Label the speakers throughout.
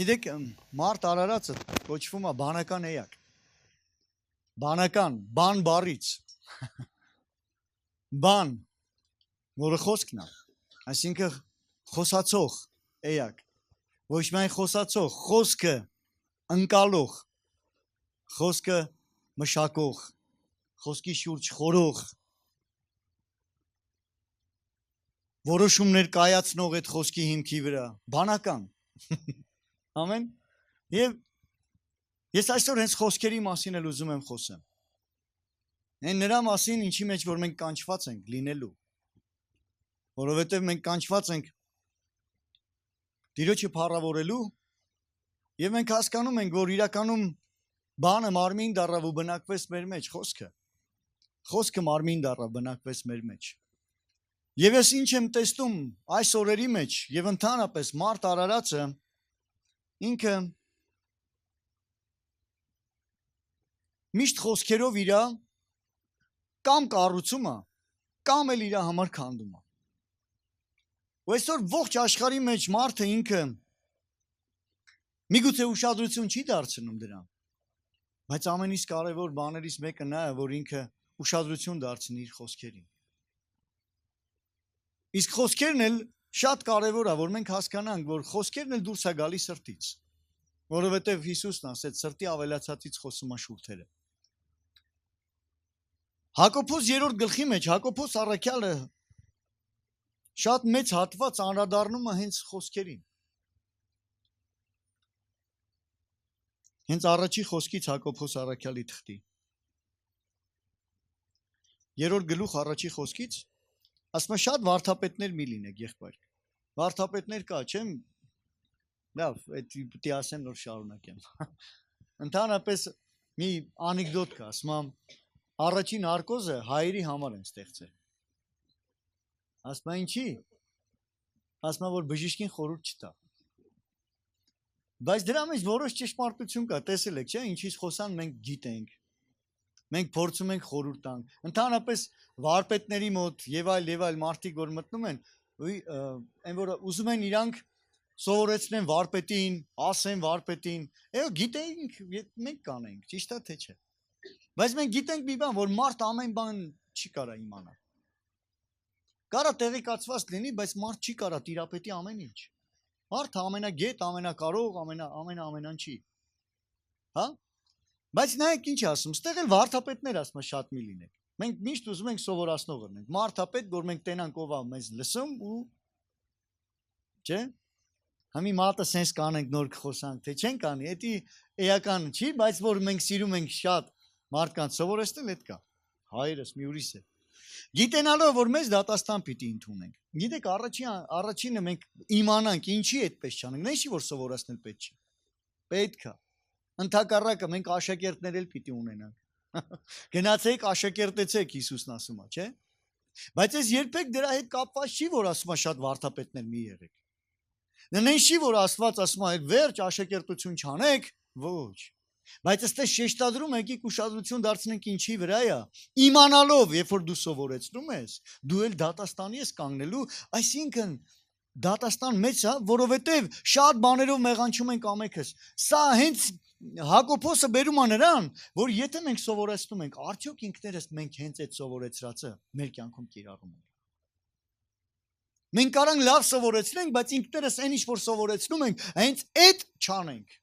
Speaker 1: Գիտեք, մարդ արարածը կոչվում է բանական էակ։ Բանական, բան բառից։ Բան, որը խոսքն է, այսինքն խոսացող էակ։ Ոչ միայն խոսացող, խոսքը ընկալող, խոսքը մշակող, խոսքի շուրջ խորող, որոշումներ կայացնող այդ խոսքի հիմքի վրա, բանական։ Ամեն։ Եվ ես այսօր հենց խոսքերի մասին էլ ուզում եմ խոսեմ։ Այն նրա մասին, ինչի մեջ որ մենք կանչված ենք լինելու։ Որովհետև մենք կանչված ենք Տիրոջը փառավորելու, եւ մենք հասկանում ենք, որ իրականում բանը մարմին դառավ ու բնակվեց մեր մեջ, խոսքը մարմին դառավ, բնակվեց մեր մեջ։ Եվ ես ինչ եմ տեսնում այս օրերի մեջ եւ ընդհանրապես մարդ արարածը ինքը միշտ խոսքերով իր կամ կառուցում է, կամ էլ իր համար քանդում է։ Ու այսօր ողջ աշխարհի մեջ մարդը ինքը միգուցե ուշադրություն չի դարձնում դրան, բայց ամենից կարևոր բաներից մեկը նա է, որ ինքը ուշադրություն դարձնի իր խոսքերին։ Իսկ խոսքերն էլ շատ կարևոր է, որ մենք հասկանանք, որ խոսքերն էլ դուրս է գալիս սրտից, որովհետև Հիսուսն ասեց սրտի ավելացածից խոսում է շուրթերը։ Հակոբոս 3-րդ գլխի մեջ Հակոբոս առաքյալը շատ մեծ հատված անդրադառնում է հենց խոսքերին։ Հենց առաջի խոսքից Հակոբոս առաքյալի թղթի 3-րդ գլուխ առաջի խոսքից ասում է շատ վարդապետներ մի լինեք, եղբայր։ Վարդապետներ կա, չեմ։ Լավ, այդ պիտի ասեմ, որ շարունակեմ։ Ընդհանրապես մի անեկդոտ կա, ասում եմ, առաջին նարկոզը հայերի համար են ստեղծել։ Ասում եմ, ինչի։ Ասում եմ, որ բժիշկին խորհուրդ չտա։ Բայց դրա մեջ որոշ ճշմարտություն կա, տեսել եք, չէ՞, ինչից խոսան մենք գիտենք։ Մենք փորձում ենք խորհուրդ տանք։ Ընդհանրապես վարպետների մոտ եւ այլ մարդիկ որ մտնում են, այն որ ուզում են իրանք սովորեցնեն վարպետին, ասեն վարպետին, այո գիտենք, մենք կանենք, ճիշտ է թե չէ։ Բայց մենք գիտենք մի բան, որ մարդ ամեն բան չի կարա իմանալ։ Կարա տեղեկացված լինի, բայց մարդ չի կարա տիրապետի ամեն ինչ։ Մարդը ամենագետ, ամենակարող, ամենան չի։ Հա? Բայց նայեք ինչ ասում, ստեղ էլ վարդապետներ ասում շատ մի լինեք։ Մենք միշտ ուզում ենք սովորացնող լինենք։ Վարդապետ, որ մենք տենանք ով է մեզ լսում ու չէ՞։ Համի մատը sense կանենք նոր խոսանք, թե չենք անի, դա էական չի, բայց որ մենք սիրում ենք շատ մարդկանց սովորեցնել, այդ կա։ Հայրս մի ուրիշ է։ Գիտենալով որ մեզ դատաստան պիտի ընդունենք։ Գիտեք, առաջինը մենք իմանանք ինչի այդպես չանենք, նա ինչի որ սովորացնել պետք չի։ Պետք է։ Ընթակառակը մենք աշակերտներ էլ պիտի ունենանք։ Գնացեք աշակերտեցեք Հիսուսն ասում է, չէ՞։ Բայց ես երբեք դրա հետ կապված չի, որ ասում է շատ վարդապետներ մի եղեք։ Նույնիսկ չի որ Աստված ասում է վերջ աշակերտություն չանեք, ոչ։ Բայց այստեղ շեշտադրում եկեք ուշադրություն դարձնենք ինչի վրա է։ Իմանալով, երբ որ դու սովորեցնում ես, դու էլ դատաստանի ես կանգնելու, այսինքն դատաստան մեծ է, որովհետև շատ բաներով մեղանչում ենք ամենքս։ Սա հենց Հակոբոսը բերում է նրան, որ եթե մենք սովորեցնում ենք, արդյոք ինքներս մենք հենց այդ սովորեցրածը մեր կյանքում կիրառում ենք։ Մենք կարանք լավ սովորեցնենք, բայց ինքներս այն ինչ որ սովորեցնում ենք, հենց այդ չանենք։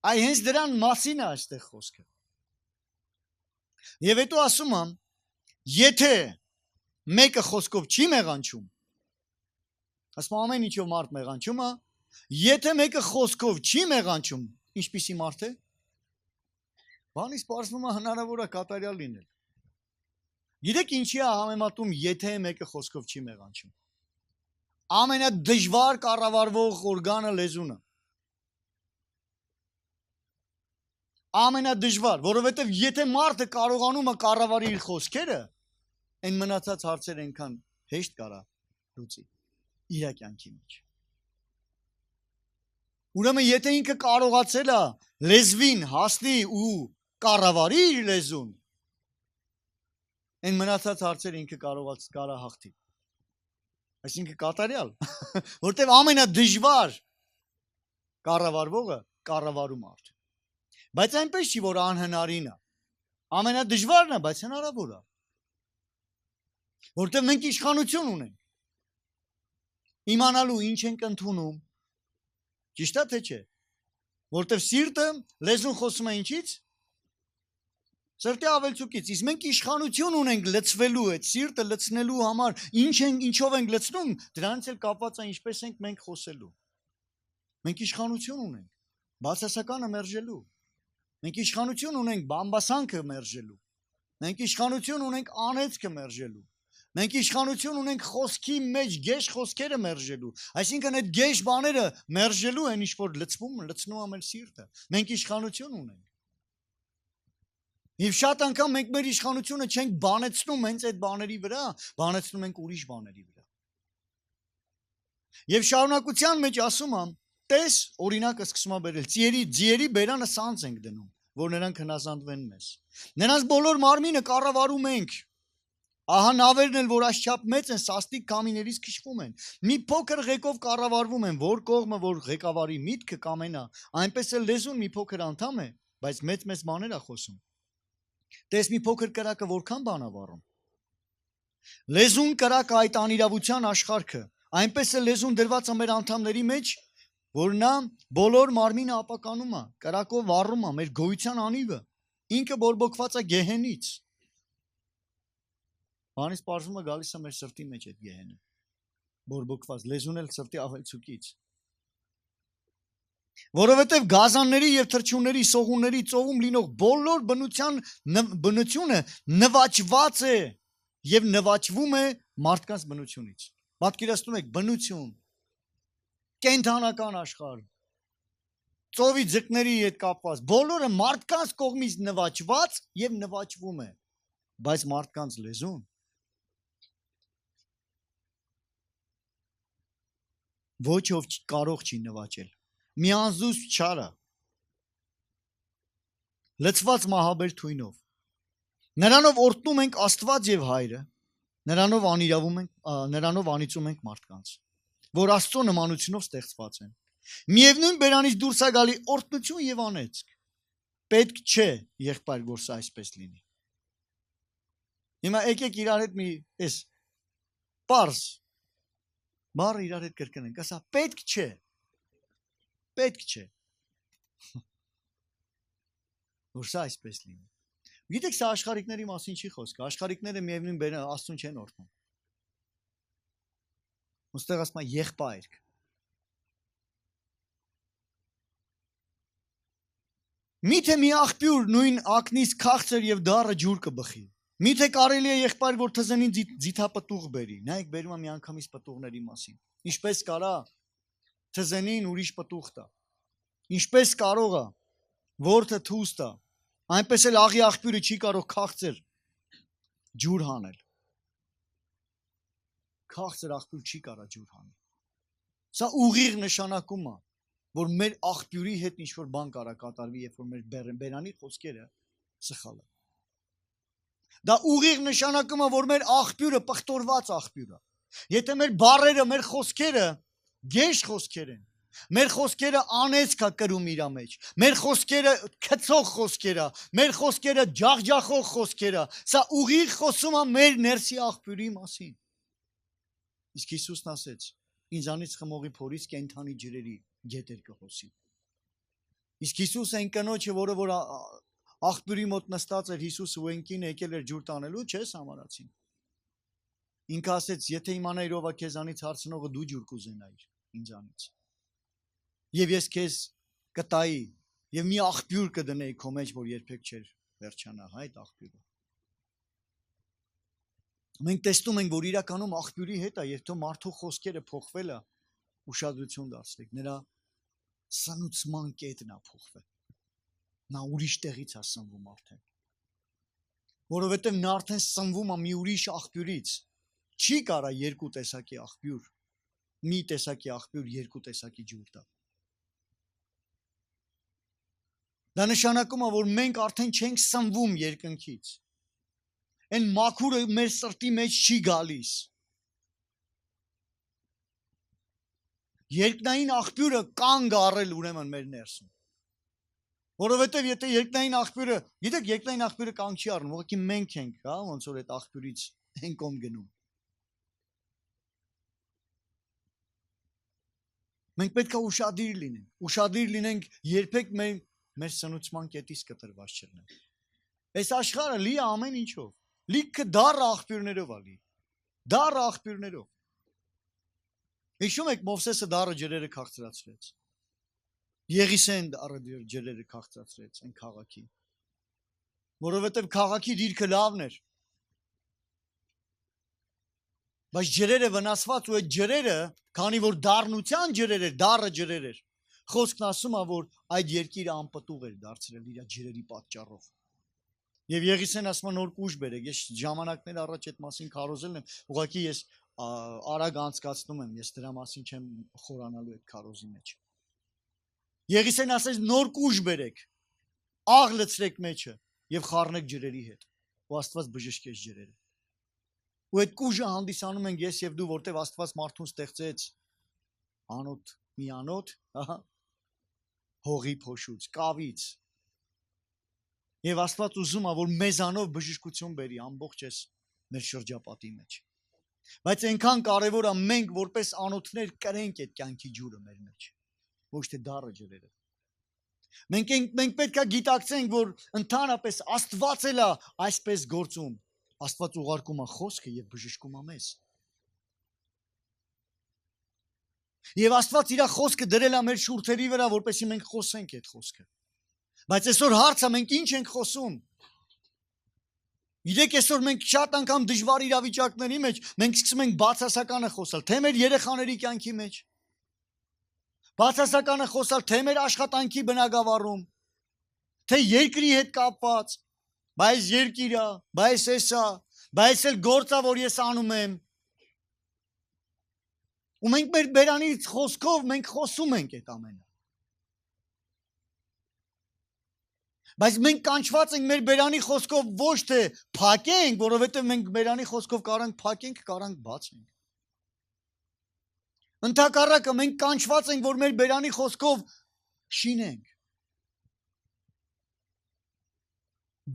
Speaker 1: Այ հենց դրան մասին է այստեղ խոսքը։ Եվ հետո ասում եմ, եթե մեկը խոսքով չի մեղանչում, ասում ամեն ինչով մարդ մեղանչում է, եթե մեկը խոսքով չի մեղանչում, ինչպիսի մարդ է։ Բանից պարզվում է հնարավոր է կատարյալ լինել։ Գիտեք ինչի է համեմատում, եթե մեկը խոսքով չի մեղանչում։ Ամենադժվար կառավարվող օրգանը լեզունը։ Ամենադժվար, որովհետև եթե մարդը կարողանում է կառավարի իր խոսքերը, այն մնացած հարցեր այնքան հեշտ կարա լուծի իր կյանքի մեջ։ Ուրեմն եթե ինքը կարողացել է լեզվին հասնի ու կառավարի իր լեզուն, Այն մնացած հարցերը ինքը կարա հաղթի։ Այսինքն կատարյալ, որտեվ ամենադժվար կառավարվողը կառավարում արդեն։ Բայց այնպես չի, որ անհնարին է։ Ամենադժվարն է, բայց հնարավոր է։ Որտեվ մենք իշխանություն ունենք։ Իմանալու ինչ ենք ընդունում։ Ճիշտ է թե չէ։ Որտեվ սիրտը լեզուն խոսում է ինչից։ Սրտի ավելցուկից, իսկ մենք իշխանություն ունենք լցվելու այդ սիրտը լցնելու համար, ինչով ենք լցնում, դրանից էլ կապված է ինչպես ենք մենք խոսելու։ Մենք իշխանություն ունենք բացասականը մերժելու։ Մենք իշխանություն ունենք բամբասանքը մերժելու։ Մենք իշխանություն ունենք անեծքը մերժելու։ Մենք իշխանություն ունենք խոսքի մեջ գեշ խոսքերը մերժելու։ Այսինքն այդ գեշ բաները մերժելու են ինչ որ լցնում ամեն սիրտը։ Մենք իշխանություն ունենք։ Եվ շատ անգամ մենք մեր իշխանությունը չենք բանեցնում հենց այդ բաների վրա, բանեցնում ենք ուրիշ բաների վրա։ Եվ շարունակության մեջ ասում եմ, տես օրինակը սկսում է բերել, ձիերի բերանը սանձ ենք դնում, որ նրանք հնազանդվեն մեզ։ Նրանց բոլոր մարմինը կառավարում ենք։ Ահա նավերն էլ, որ այսչափ մեծ են, սաստիկ կամիներից քշվում են։ Մի փոքր ղեկով կառավարվում են, որ կողմը, որ ղեկավարի միտքը կամենա, այնպես էլ լեզուն մի փոքր անդամ է, բայց մեծ բաներ է խոսում։ Տես մի փոքր կրակը որքան բան է վառում։ Լեզուն կրակը այդ անիրավության աշխարհքը, այնպես էլ լեզուն դրված է մեր անդամների մեջ, որ նա բոլոր մարմինը ապականում է, կրակով վառում է մեր գոյության անիվը, ինքը բորբոքված է գեհենից։ Բանից պարզումը գալիս է մեր սրտի մեջ այդ գեհենը, բորբոքված, լեզուն էլ սրտի ավելցուկից։ Որովհետև գազանների եւ թռչունների, սողունների ծովում լինող բոլոր բնությունը նվաճված է եւ նվաճվում է մարդկանց բնությունից։ Պատկերացնում եք բնություն, կենդանական աշխարհ, ծովի ձկների հետ կապված, բոլորը մարդկանց կողմից նվաճված եւ նվաճվում է, բայց մարդկանց լեզուն ոչ ով կարող չի նվաճել։ Միանզուստ չարը, լցված մահաբեր թույնով, նրանով օրհնում ենք Աստված եւ Հայրը, նրանով անիծում ենք մարդկանց, որ Աստծո նմանությունով ստեղծված են։ Միևնույն բերանից դուրս է գալի օրհնություն եւ անեծք։ Պետք չէ, եղբայր, որ սա այսպես լինի։ Հիմա եկեք իրար հետ մի էս պարզ բառը իրար հետ կրկնենք, ասա պետք չէ։ Պետք չէ։ Որ սա այսպես լինի։ Գիտեք, սա աշխարհիկների մասին չի խոսքը, աշխարհիկները միևնույն բերան Աստծուն չեն օրհնում։ Ոստեղ ասում է եղբայր։ Միթե մի աղբյուր նույն ակնից քաղցր եւ դառը ջուր կբխի։ Միթե կարելի է եղբայր, որ թզենին ձիթապտուղ բերի։ Նայեք, բերում եմ միանգամից պտուղների մասին։ Ինչպես կարա թզենին ուրիշ պտուղ տա։ Ինչպես կարող է որդը թուզ տա։ Այնպես էլ աղի աղբյուրը չի կարող քաղցր ջուր հանել։ Քաղցր աղբյուր չի կարա ջուր հանել։ Սա ուղիղ նշանակում է, որ մեր աղբյուրի հետ ինչ որ բան կարա կատարվի, երբ որ մեր բերանի խոսքերը սխալ է։ Դա ուղիղ նշանակում է, որ մեր աղբյուրը պղտորված աղբյուր է։ Եթե մեր բառերը, մեր խոսքերը գեշ խոսքեր են, մեր խոսքերը անեծք է կրում իր մեջ, մեր խոսքերը քծող խոսքեր է, մեր խոսքերը ջախջախող խոսքեր է, սա ուղիղ խոսում է մեր ներսի աղբյուրի մասին։ Իսկ Հիսուսն ասեց. ինձանից խմողի փորից կենդանի ջրերի գետեր կհոսի։ Իսկ Հիսուսը այն կնոջը, որը որ աղբյուրի մոտ նստած էր, Հիսուսը ու ընկին եկել էր ջուր տանելու, չէ՞ սամարացին։ Ինքը ասեց, եթե իմանայիր ով է քեզանից հարցնողը, դու ջուր կուզենայիր ինձանից։ Եվ ես քեզ կտայի եւ մի աղբյուր կդնեի քո մեջ, որ երբեք չէր վերջանա, այդ աղբյուրը։ Մենք տեսնում ենք, որ իրականում աղբյուրի հետ է, երբ թող մարդու խոսքերը փոխվել է, ուշադրություն դարձրեք, նրա սնուցման կետն է փոխվել։ Նա ուրիշ տեղից է սնվում արդեն։ Որովհետև նա արդեն սնվում է մի ուրիշ աղբյուրից։ Չի կարա երկու տեսակի աղբյուր, մի տեսակի աղբյուր երկու տեսակի ջուր տա։ Դա նշանակում է, որ մենք արդեն չենք սնվում երկնքից։ Այն մաքուրը մեր սրտի մեջ չի գալիս։ Երկնային աղբյուրը կանգ առել ուրեմն մեր ներսում։ Որովհետև եթե երկնային աղբյուրը, գիտեք, երկնային աղբյուրը կանգ չի առնում, ուղղակի մենք ենք, հա, ոնց որ այդ աղբյուրից են կողմ գնում։ Մենք պետք է ուշադիր լինենք, երբեք մեր սնուցման կետից կտրված չլինենք։ Այս աշխարհը լի է ամեն ինչով, լիքը դառը աղբյուրներով է լի, դառը աղբյուրներով։ Հիշում եք Մովսեսը դառը ջրերը քաղցրացրեց։ Եղիսեն դառը ջրերը քաղցրացրեց այն քաղաքի։ Որովհետև քաղաքի դիրքը լավն էր։ Բայց ջրերը վնասված ու այդ ջրերը, քանի որ դառնության ջրեր էր, դառը ջրեր էր։ Խոսքն ասում է, որ այդ երկիրը անպտուղ էր դարձրել իր ջրերի պատճառով։ Եվ Եղիսեն ասում է նոր կուժ բերեք, ես ժամանակներ առաջ այդ մասին քարոզել եմ, ուղղակի ես արագ անցկացնում եմ, ես դրա մասին չեմ խորանալու այդ քարոզի մեջ։ Եղիսեն ասեց նոր կուժ բերեք, աղ լցրեք մեջը եւ խառնեք ջրերի հետ։ Ու Աստված բժշկեց ջրերը։ Ու այդ կուժը հանդիսանում ենք ես եւ դու, որտեվ Աստված մարդուն ստեղծեց անոթ, միանոթ, ահա, հողի փոշուց, կավից։ Եվ Աստված ուզում է, որ մեզանով բժշկություն բերի ամբողջ այս մեր շրջապատի մեջ։ Բայց այնքան կարևոր է մենք որպես անոթներ կրենք այդ կյանքի ջուրը մեր մեջ, ոչ թե դառը ջրերը։ Մենք պետք է գիտակցենք, որ ընդհանրապես Աստված էլ է այսպես գործում։ Աստված ուղարկում է խոսքը եւ բժշկում է մեզ։ Եվ Աստված իր խոսքը դրել է մեր շուրթերի վրա, որպեսզի մենք խոսենք այդ խոսքը։ Բայց այսօր հարցը մենք ինչ ենք խոսում։ Գիտեք, այսօր մենք շատ անգամ դժվար իրավիճակների մեջ մենք սկսում ենք բացասականը խոսալ, թե մեր երեխաների կյանքի մեջ, բացասականը խոսալ, թե մեր աշխատանքի բնագավառում, թե երկրի հետ կապված, բայց երկիրա, բայց էսա, բայց էլ գործա, որ ես անում եմ։ Ու մենք մեր բերանից խոսքով մենք խոսում ենք այդ ամենը։ Բայց մենք կանչված ենք մեր բերանի խոսքով ոչ թե փակենք, որովհետև մենք բերանի խոսքով կարանք փակենք, կարանք բացենք։ Ընդհակառակը մենք կանչված ենք, որ մեր բերանի խոսքով շինենք։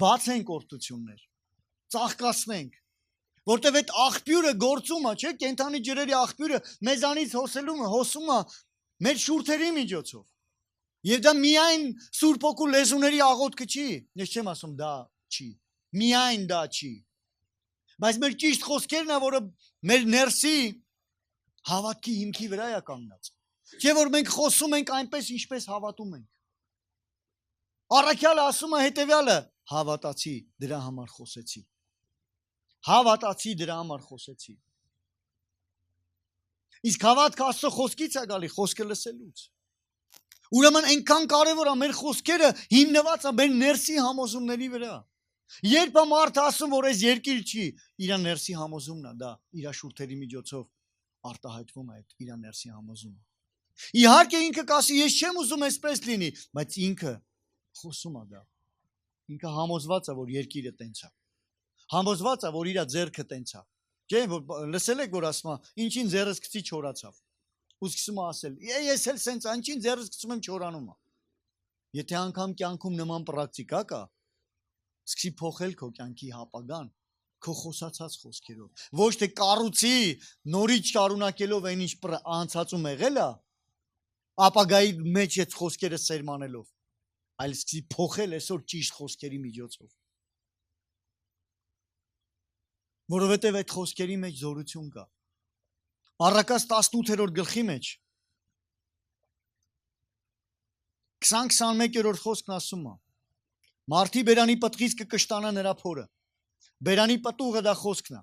Speaker 1: Բացենք օրհնություններ, ծաղկացնենք, որտև այդ աղբյուրը գործում է, չէ՞, կենթանի ջրերի աղբյուրը մեզանից հոսում է մեր շուրթերի միջոցով։ Եվ դա միայն Սուրբ Օգու լեզուների աղոթքը չի, ես չեմ ասում դա չի, միայն դա չի։ Բայց մեր ճիշտ խոսքերն է, որը մեր ներսի հավատքի հիմքի վրա է կանգնած։ Չէ՞ որ մենք խոսում ենք այնպես, ինչպես հավատում ենք։ Առաքյալը ասում է հետևյալը. հավատացի, դրա համար խոսեցի։ Հավատացի, դրա համար խոսեցի։ Իսկ հավատքը Աստծո խոսքից է գալի, խոսքը լսելուց։ Ուրեմն այնքան կարևոր է մեր խոսքերը հիմնված է մեր ներսի համոզումների վրա։ Երբ մարդը ասում, որ այս երկիր չի, իր ներսի համոզումն է, դա իր շուրթերի միջոցով արտահայտվում է այդ իր ներսի համոզումը։ Իհարկե ինքը կասի, ես չեմ ուզում այսպես լինի, բայց ինքը խոսում է դա։ Ինքը համոզված է, որ երկիրը տենց է։ Համոզված է, որ իր ձեռքը տենց է։ Չէ՞, որ լսել եք, որ ասում է, ինչին ձեռս գցի չորացավ։ Ու սկսում է ասել, ես էլ սենց անչին ձեռս գցում եմ չորանում է։ Եթե անգամ կյանքում նման պրակտիկա կա, սկսի փոխել քո կյանքի հապագան, քո խոսացած խոսքերով։ Ոչ թե կառուցի, նորից շարունակելով այն ինչ անցածում եղել է, ապագայի մեջ այդ խոսքերը սերմանելով, այլ սկսի փոխել այսօր ճիշտ խոսքերի միջոցով։ Որովհետև այդ խոսքերի մեջ զորություն կա։ Առակաց 18-րդ գլխի մեջ 20-21-րդ խոսքն ասում է. Մարդի բերանի պտղից կկշտանա նրա փորը։ Բերանի պտուղը դա խոսքն է։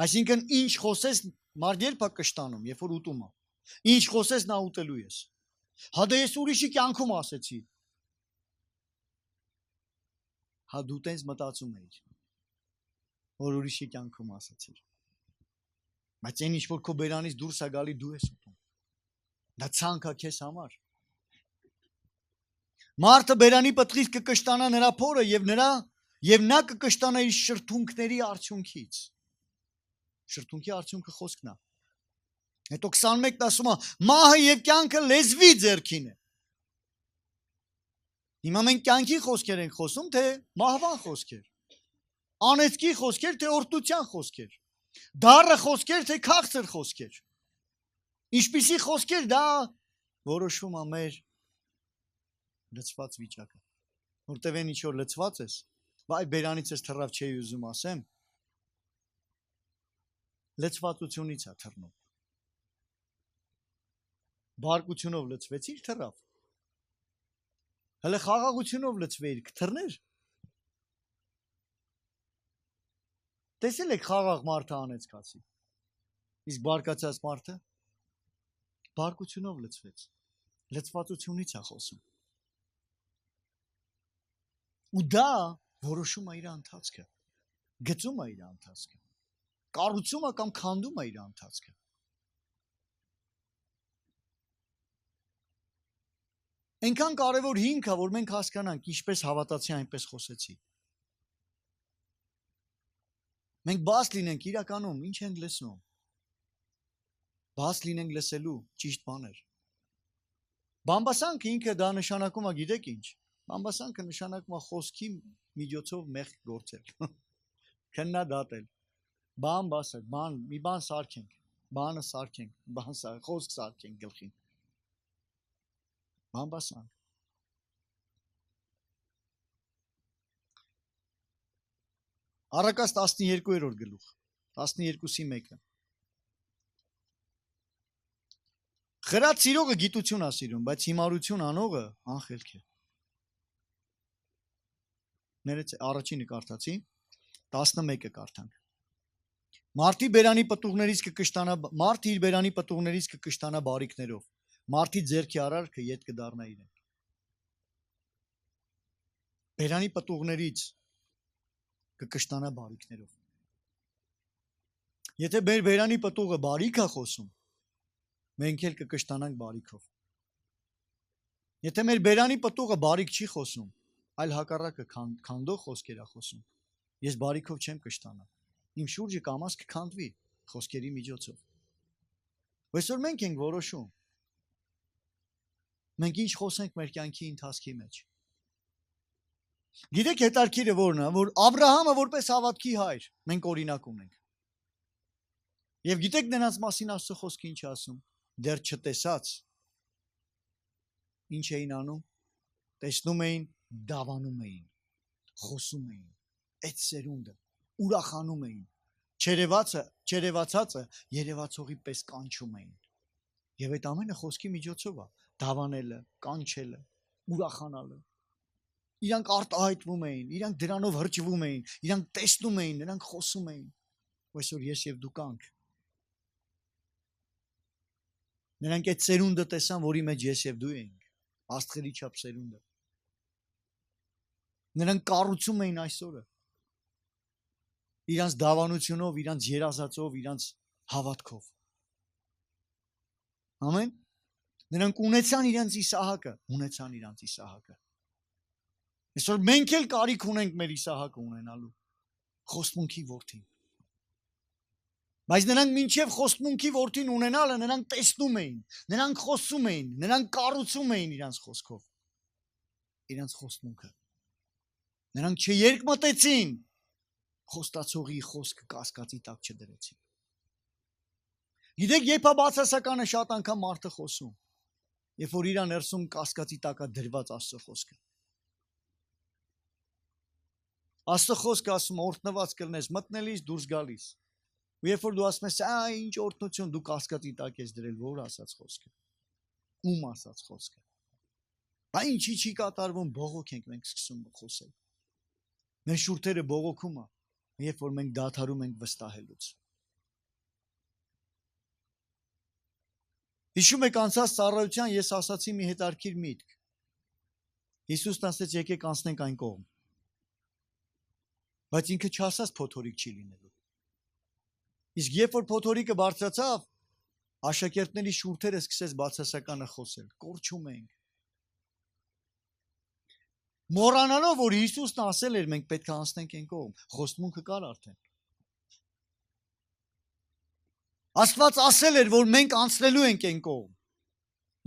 Speaker 1: Այսինքն ինչ խոսես, մարդ երբ է կշտանում, երբ որ ուտում է։ Ինչ խոսես նա ուտելու ես։ Հա դե ես ուրիշի կյանքում ասեցի։ Հա դու տենց մտածում էիր, որ ուրիշի կյանքում ասեցիր։ Բայց այն ինչ որ քո բերանից դուրս է գալի դու ես ուտում։ Դա ցանկ է քեզ համար։ Մարդը բերանի պտղից կկշտանա նրա փորը եւ նրա Եվ նա կկշտանա իր շրթունքների արդյունքից։ Շրթունքի արդյունքը խոսքն է։ Հետո 21-ն ասում է. մահը եւ կյանքը լեզվի ձեռքին է։ Հիմա մենք կյանքի խոսքեր ենք խոսում, թե մահվան խոսքեր։ Անեծքի խոսքեր, թե օրհնության խոսքեր։ Դառը խոսքեր, թե քաղցր խոսքեր։ Ինչպիսի խոսքեր, դա որոշում է մեր լցված վիճակը։ Որտեւ այն ինչ որ լցված ես, վայ բերանից ես թռավ չի ուզում ասեմ, լցվածությունից է թռնում։ Բարկությունով լցվեցիր թռավ։ Հələ խաղաղությունով լցվեիր, կթռներ։ Տեսել եք խաղաղ մարդը անեցկացի։ Իսկ բարկացած մարդը բարկությունով լցվեց։ Լցվածությունից է խոսում։ Ու դա որոշում է իր ընթացքը, գծում է իր ընթացքը, կառուցում է կամ քանդում է իր ընթացքը։ Այնքան կարևոր հիմք է, որ մենք հասկանանք, ինչպես հավատացի, այնպես խոսեցի։ Մենք բաց լինենք իրականում, ինչ ենք լսում։ Բաց լինենք լսելու ճիշտ բաներ։ Բամբասանքը ինքը դա նշանակում է, գիտեք ինչ։ Բամբասանքը նշանակում է խոսքի միջոցով մեղք գործել։ Քննադատել։ Բան բասել, մի բան սարքենք, բանը սարքենք, խոսք սարքենք գլխին։ Բամբասանք։ Առակաց 12-րդ գլուխ, 12-ի 1-ը։ Խրած սիրողը գիտություն է սիրում, բայց հիմարություն անողը անխելք է։ Ներեցե առաջինը կարդացի, 11-ը կարդանք։ Մարդի բերանի պտուղներից կկշտանա, մարդ իր բերանի պտուղներից կկշտանա բարիքներով, մարդի ձեռքի արարքը ետ կդառնա իրեն։ Բերանի պտուղներից կկշտանա բարիքներով։ Եթե մեր բերանի պտուղը բարիք է խոսում, մենք էլ կկշտանանք բարիքով։ Եթե մեր բերանի պտուղը բարիք չի խոսում, այլ հակառակը քանդող խոսքեր է խոսում, ես բարիքով չեմ կշտանա։ Իմ շուրջը կամաց կքանդվի խոսքերի միջոցով։ Այսօր մենք ենք որոշում։ Մենք ինչ խոսենք մեր կյանքի ընթացքի մեջ։ Գիտեք հետարքիրը որն է, որ Աբրահամը որպես հավատքի հայր, մենք օրինակ ունենք։ Եվ գիտեք նրանց մասին Աստծո խոսքը ինչ ասում։ Դեռ չտեսած ինչ էին անում, տեսնում էին, դավանում էին, խոսում էին, այդ սերունդը ուրախանում էին, չերևացածը երևացողի պես կանչում էին։ Եվ այդ ամենը խոսքի միջոցով է, դավանելը, կանչելը, ուրախանալը։ Իրանք արտահայտվում էին, իրանք դրանով հրճվում էին, իրանք տեսնում էին, նրանք խոսում էին։ Այսօր ես եւ դու կանք։ Նրանք այդ սերունդը տեսան, որի մեջ ես եւ դու ենք, աստղերի չափ սերունդը։ Նրանք կառուցում էին այսօրը։ Իրանց դավանությունով, իրանց երազածով, իրանց հավատքով։ Ամեն։ Նրանք ունեցան իրանց Իսահակը, ունեցան իրանց Իսահակը։ Այսօր մենք էլ կարիք ունենք մեր Իսահակը ունենալու, խոստմունքի որդին։ Բայց նրանք մինչև խոստմունքի որդին ունենալը նրանք տեսնում էին, նրանք խոսում էին, նրանք կառուցում էին իրանց խոսքով, իրանց խոստմունքը։ Նրանք չերկմտեցին, խոստացողի խոսքը կասկածի տակ չդրեցին։ Գիտեք, երբ է բացասականը շատ անգամ մարդը խոսում, երբ որ իր ներսում կասկածի տակ է դրված Աստծո խոսքը։ Աստծո խոսքը ասում է օրհնված կլնես մտնելիս դուրս գալիս։ Ու երբ որ դու ասում ես, ինչ օրհնություն, դու կասկածի տակ ես դրել, որ ասած խոսքը։ Ում ասած խոսքը։ Բա ինչի չի կատարվում, բողոք ենք մենք սկսում խոսել։ Մեր շուրթերը բողոքում է, երբ որ մենք դադարում ենք վստահելուց։ Հիշում եք անցած ծառայության ես ասացի մի հետարքիր միտք։ Հիսուսն ասեց եկեք անցնենք այն կողմ։ Բայց ինքը չասաց փոթորիկ չի լինելու։ Իսկ երբ որ փոթորիկը բարձրացավ, աշակերտների շուրթերը սկսեց բացասականը խոսել, կորչում ենք։ Մոռանալով, որ Հիսուսն ասել էր մենք պետք է անցնենք այն կողմ, խոստմունքը կար արդեն։ Աստված ասել էր, որ մենք անցնելու ենք այն կողմ։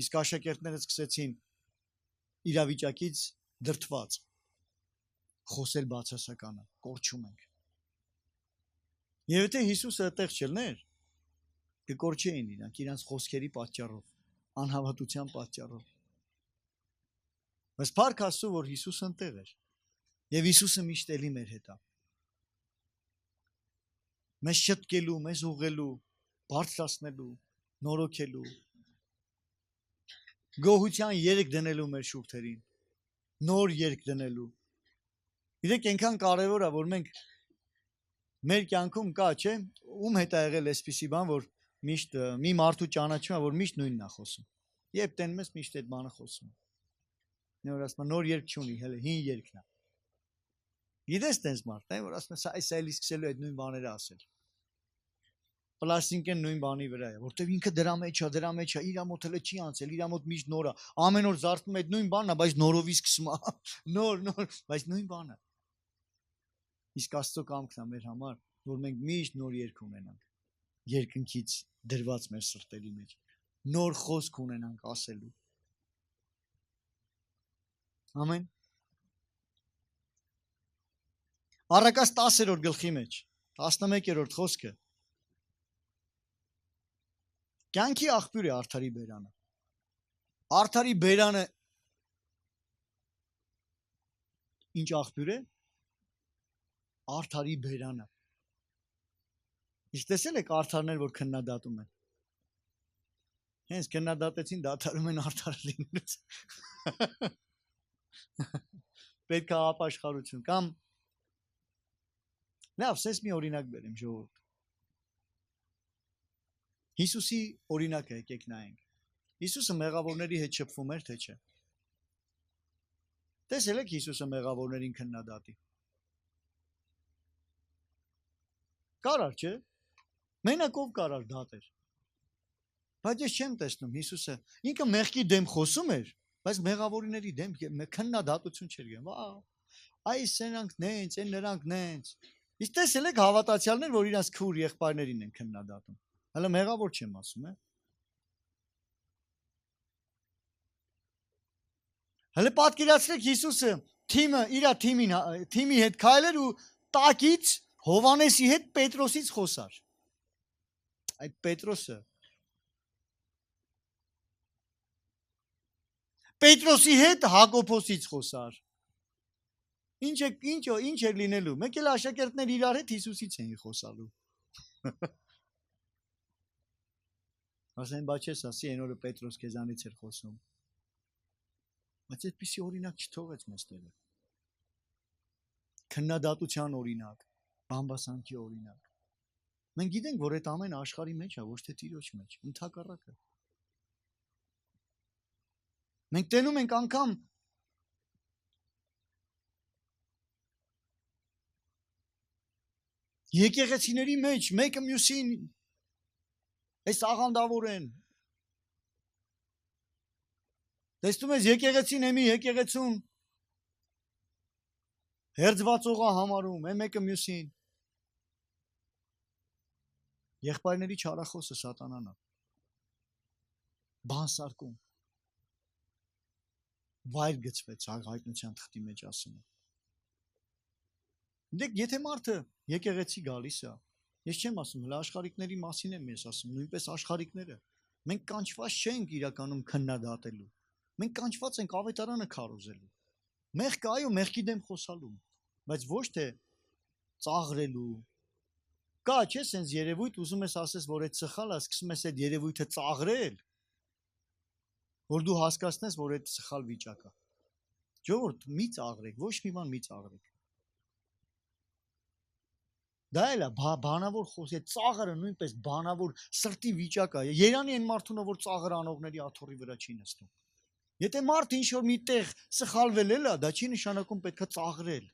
Speaker 1: Իսկ աշակերտները սկսեցին իրավիճակից դրդված խոսել բացասականը, կորչում ենք։ Եվ եթե Հիսուսը այդտեղ չլներ, կկորչեին իրանց խոսքերի պատճառով, անհավատության պատճառով։ Բայց փառք Աստծո, որ Հիսուսը ընտեղ էր։ Եվ Հիսուսը միշտ էլի մեր հետ է։ Մեզ շտկելու, մեզ ուղղելու, բարձրացնելու, նորոգելու, գոհության երկ դնելու մեր շուրթերին, նոր երկ դնելու։ Իրեք այնքան կարևոր է, որ մենք մեր կյանքում կա, չէ՞, ում հետ է եղել այսպիսի բան, որ միշտ մի մարդու ճանաչում է, որ միշտ նույնն է խոսում։ Երբ տենում ես միշտ այդ բանը խոսում։ Նոր ասում, նոր երկ չունի, հələ հին երկն է։ Գիտես տենց մարդ, որ ասում է, այս այլի սկսելու այդ նույն բաները ասել։ Պլաստիկեն նույն բանի վրա է, որտեվ ինքը դրա մեջ է, իր մոտ հələ չի անցել, իր մոտ միշտ նոր է, ամեն օր զարթնում է այդ նույն բանն է, բայց նորովի սկսում է, նոր, բայց նույն բանը։ Իսկ Աստծո կամքն է մեր համար, որ մենք միշտ նոր երկ ունենանք, երկնքից դրված մեր սրտերի մեջ, նոր խոսք ունենանք ասելու։ Ամեն։ Առակաց 10-րդ գլխի մեջ, 11-րդ խոսքը։ Կյանքի աղբյուր է արդարի բերանը։ Արդարի բերանը ինչ աղբյուր է։ Արդարի բերանը։ Իսկ տեսել եք արդարներ, որ քննադատում են։ Հենց քննադատեցին, դադարում են արդար լինելուց։ Պետք է ապաշխարություն կամ լավ, սենց մի օրինակ բերեմ ժողովուրդ։ Հիսուսի օրինակը եկեք նայենք։ Հիսուսը մեղավորների հետ շփվում էր, թե չէ։ Տեսել եք Հիսուսը մեղավորներին քննադատի։ Կարար, չէ։ Մենակով կարար դատեր։ Բայց ես չեմ տեսնում Հիսուսը ինքը մեղքի դեմ խոսում էր, բայց մեղավորների դեմ քննադատություն չէր գնում։ Այս նրանք նենց, այն նրանք նենց։ Իսկ տեսել եք հավատացյալներ, որ իրանց քուր եղբայրներին են քննադատում։ Հələ մեղավոր չեմ ասում, Հələ պատկերացրեք Հիսուսը թիմի հետ քայլեր ու տակից Հովանեսի հետ Պետրոսից խոսար։ Այդ Պետրոսի հետ Հակոբոսից խոսար։ Ինչ էր լինելու։ Մեկ էլ աշակերտներ իրար հետ Հիսուսից էին խոսալու։ Ասեն, բա չես ասի, այն օրը Պետրոս քեզանից էր խոսում։ Բայց այդպիսի օրինակ չթողեց մեզ Տերը։ Քննադատության օրինակ, բամբասանքի օրինակ։ Մենք գիտենք, որ այդ ամեն աշխարհի մեջ է, ոչ թե Տիրոջ մեջ, ընդհակառակը։ Մենք տենում ենք անգամ եկեղեցիների մեջ մեկը մյուսին այս աղանդավոր են։ Տեսնում ես եկեղեցին էմի եկեղեցուն հերձվածողա համարում, մեկը մյուսին։ Եղբայրների չարախոսը սատանան է։ Բանսարկում։ Վայր գծվեց հայտնության թղթի մեջ ասում։ Դեք եթե մարդը եկեղեցի գալիս է, ես չեմ ասում, հələ աշխարհիկների մասին եմ ես ասում, նույնպես աշխարհիկները։ Մենք կանչված չենք իրականում քննադատելու։ Մենք կանչված ենք ավետարանը քարոզելու։ Մեղքը այո, մեղքի դեմ խոսալու, բայց ոչ թե ծաղրելու։ Կա չէ՞ սենց երևույթ, ուզում ես ասես, որ այդ սխալ է, սկսում ես այդ երևույթը ծաղրել, որ դու հասկացնես, որ այդ սխալ վիճակ է։ Ժողովուրդ, մի ծաղրեք, ոչ մի բան մի ծաղրեք։ Դա էլ է բանավոր խոսի, ծաղրը նույնպես բանավոր սրտի վիճակ է։ Երանի այն մարդուն, որ ծաղր անողների աթոռի վրա չի նստում։ Եթե մարդը ինչ որ միտեղ սխալվել է, դա չի նշանակում պետք է ծաղրել։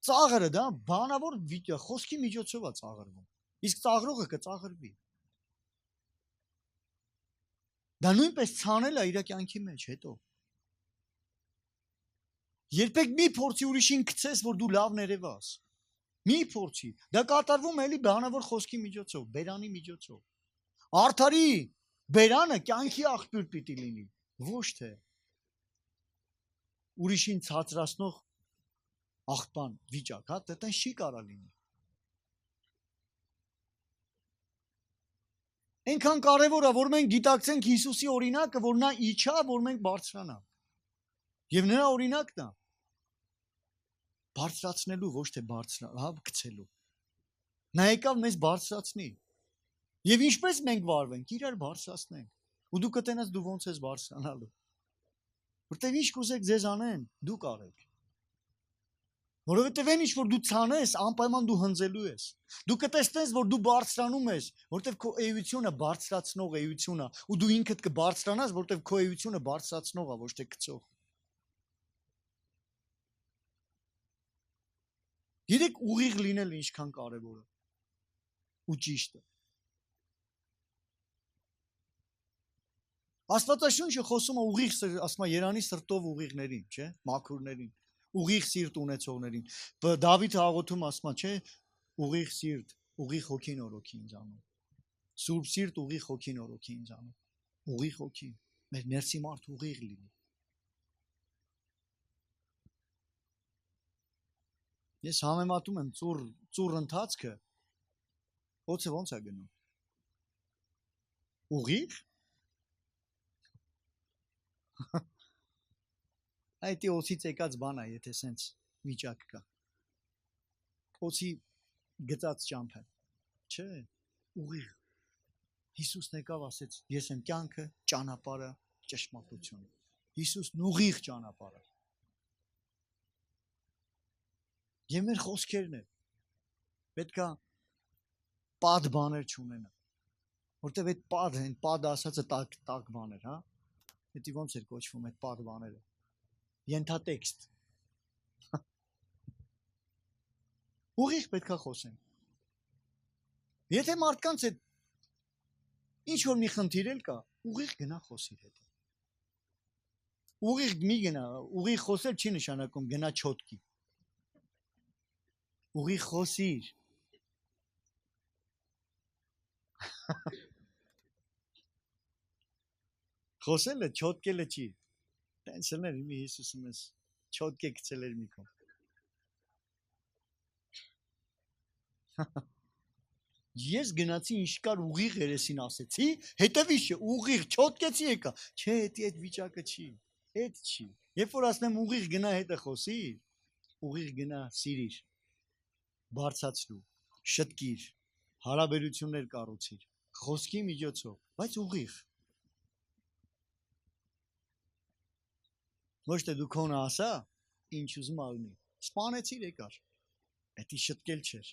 Speaker 1: Ծաղրը դա բանավոր խոսքի միջոցով է ծաղրվում։ Իսկ ծաղրողը կծաղրվի։ Դա նույնպես ցանել է իր կյանքի մեջ հետո։ Երբեք մի փորձի ուրիշին գցես, որ դու լավ ներևաս։ Մի փորձի։ Դա կատարվում է էլի բանավոր խոսքի միջոցով, բերանի միջոցով։ Արդարի բերանը կյանքի աղբյուր պիտի լինի, ոչ թե ուրիշին ցածրացնող աղբան վիճակ, հա, դա չի կարա լինի։ Այնքան կարևոր է, որ մենք գիտակցենք Հիսուսի օրինակը, որ նա իջա, որ մենք բարձրանանք։ Եվ նրա օրինակն է բարձրացնելու, ոչ թե գցելու։ Նա եկավ մեզ բարձրացնի։ Եվ ինչպես մենք վարվենք, իրար բարձրացնենք։ Ու դու կտենաս դու ոնց ես բարձրանալու։ Որտեվ ինչ կուզեք ձեզ անեն, դու կարեք։ Որովհետև այն ինչ որ դու ցանես, անպայման դու հնձելու ես։ Դու կտեսնես, որ դու բարձրանում ես, որտեվ քո էությունը բարձրացնող էություն է, ու դու ինքդ կբարձրանաս, որտեվ քո էությունը բարձրացնող է, ոչ թե գցող։ Գիտեք ուղիղ լինել ինչքան կարևոր է։ Ու ճիշտ է։ Աստվածաշունչը խոսում է ուղիղ, ասում է Երանի սրտով ուղիղներին, չէ՞, մաքուրներին, ուղիղ սիրտ ունեցողներին։ Դավիթը աղոթում ասում է, չէ՞, ուղիղ սիրտ, ուղիղ հոգին օրոքի ինձանում։ Սուրբ սիրտ ուղիղ հոգին օրոքի ինձանում։ Ուղիղ հոգի, մեր ներսի մարդ ուղիղ լինի։ Ես համեմատում եմ ծուռ ընթացքը, օձը ոնց է գնում։ Ուղիղ։ Այդ օծից եկած բան է, եթե սենց վիճակ կա։ Օծի գծած ճամփ է։ Չէ, ուղիղ։ Հիսուսն եկավ ասեց, ես եմ կյանքը, ճանապարհը, ճշմարտությունը։ Հիսուսն ուղիղ ճանապարհ է։ Եվ մեր խոսքերն են։ Պետքա պադ բաներ չունենա։ Որտեվ այդ պադ ասածը տակ բաներ, հա։ Դա ոնց էր կոչվում այդ պադ բաները։ Ենթատեքստ։ Ուղիղ պետքա խոսենք։ Եթե մարդկանց հետ ինչ որ մի խնդիր էլ կա, ուղիղ գնա խոսիր հետ։ Ուղիղ մի գնա, ուղիղ խոսել չի նշանակում գնա չոտքի։ Ուղիղ խոսիր։ Խոսելը չոտկելը չի։ Տենցելներ մի Հիսուսը մեզ չոտկե գցել էր մի կողմ։ Ես գնացի ինչ կար ուղիղ երեսին ասեցի, հետևի չէ, ուղիղ չոտկեցի եկա։ Չէ, այդ վիճակը չի, այդ չի։ Երբ որ ասեմ ուղիղ գնա հետը խոսիր, ուղիղ գնա սիրիր, բարձացրու, շտկիր, հարաբերություններ կառուցիր, խոսքի միջոցով, բայց ուղիղ։ Ոչ թե դու քոնը ասա, ինչ ուզում ալնի, սպանեցիր եկար, էդի շտկել չէր,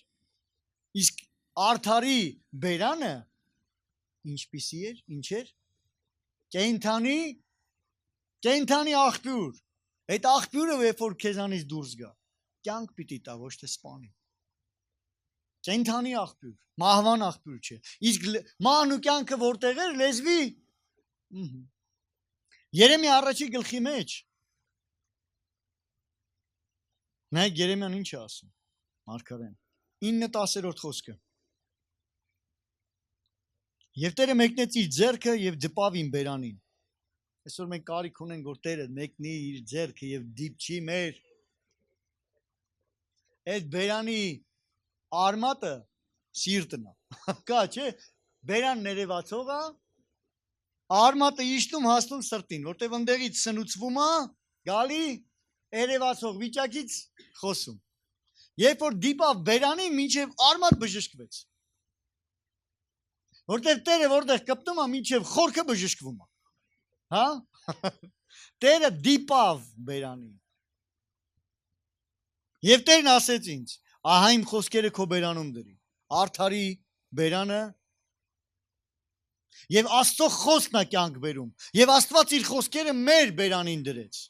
Speaker 1: իսկ արդարի բերանը, ինչպիսի էր, ինչ էր, կենթանի աղբյուր, այդ աղբյուրը երբ որ քեզանից դուրս գա, կյանք պիտի տա, ոչ թե սպանի, կենթանի աղբյուր, մահվան աղբյուր չէ, իսկ մահն ու կյանքը որտեղ էր, լեզվի, Երեմիա առաջի գլխի մեջ, նայեք Երեմիան ինչ է ասում, մարգարեն, 9-10 խոսքը, և Տերը մեկնեց իր ձեռքը և դպավ իմ բերանին, այսօր մենք կարիք ունենք, որ Տերը մեկնի իր ձեռքը և դիպչի մեր, այդ բերանի արմատը սիրտն է, կա չէ, բերան ներևացող է, արմատը իշտում հասնում սրտին, որտև ընդեղից սնուցվում է, գալի, երևացող վիճակից խոսում, երբ որ դիպավ բերանին, մինչև արմատ բժշկվեց, որտև Տերը որտեղ կպտում է, մինչև խորքը բժշկվում է, հա, Տերը դիպավ բերանին, և Տերն ասեց ինձ, ահա իմ խոսքերը քո բերանում դրի, արդարի բերանը, և Աստծո խոսքն է կյանք բերում, և Աստված իր խոսքերը մեր բերանին դրեց,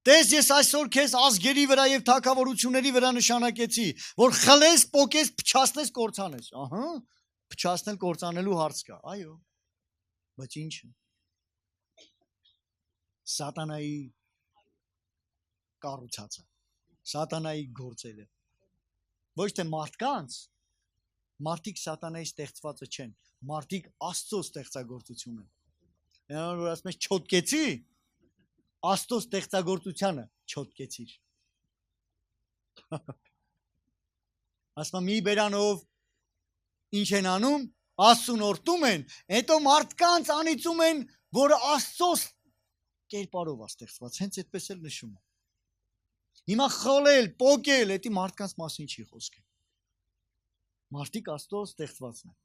Speaker 1: տես ես այսօր քեզ ազգերի վրա և թագավորությունների վրա նշանակեցի, որ խլես, պոկես, փչացնես, կործանես, ահա, փչացնել, կործանելու հարց կա, այո, Բայց ինչը սատանայի կառուցածը, սատանայի գործերը, ոչ թե մարդկանց, մարդիկ սատանայի ստեղծվածը չեն, մարդիկ Աստծո ստեղծագործություն են։ Նրան որ ասում ես չոտկեցի, Աստծո ստեղծագործությանը չոտկեցիր։ Ասում մի բերանով ինչ են անում, Աստծուն օրհնում են, հետո մարդկանց անիծում են, որ Աստծո կերպարով է ստեղծված, հենց այդպես էլ նշում է։ Հիմա խոլել, պոկել, դա մարդկանց մասին չի խոսքը։ Մարդիկ Աստծո ստեղծվածն են։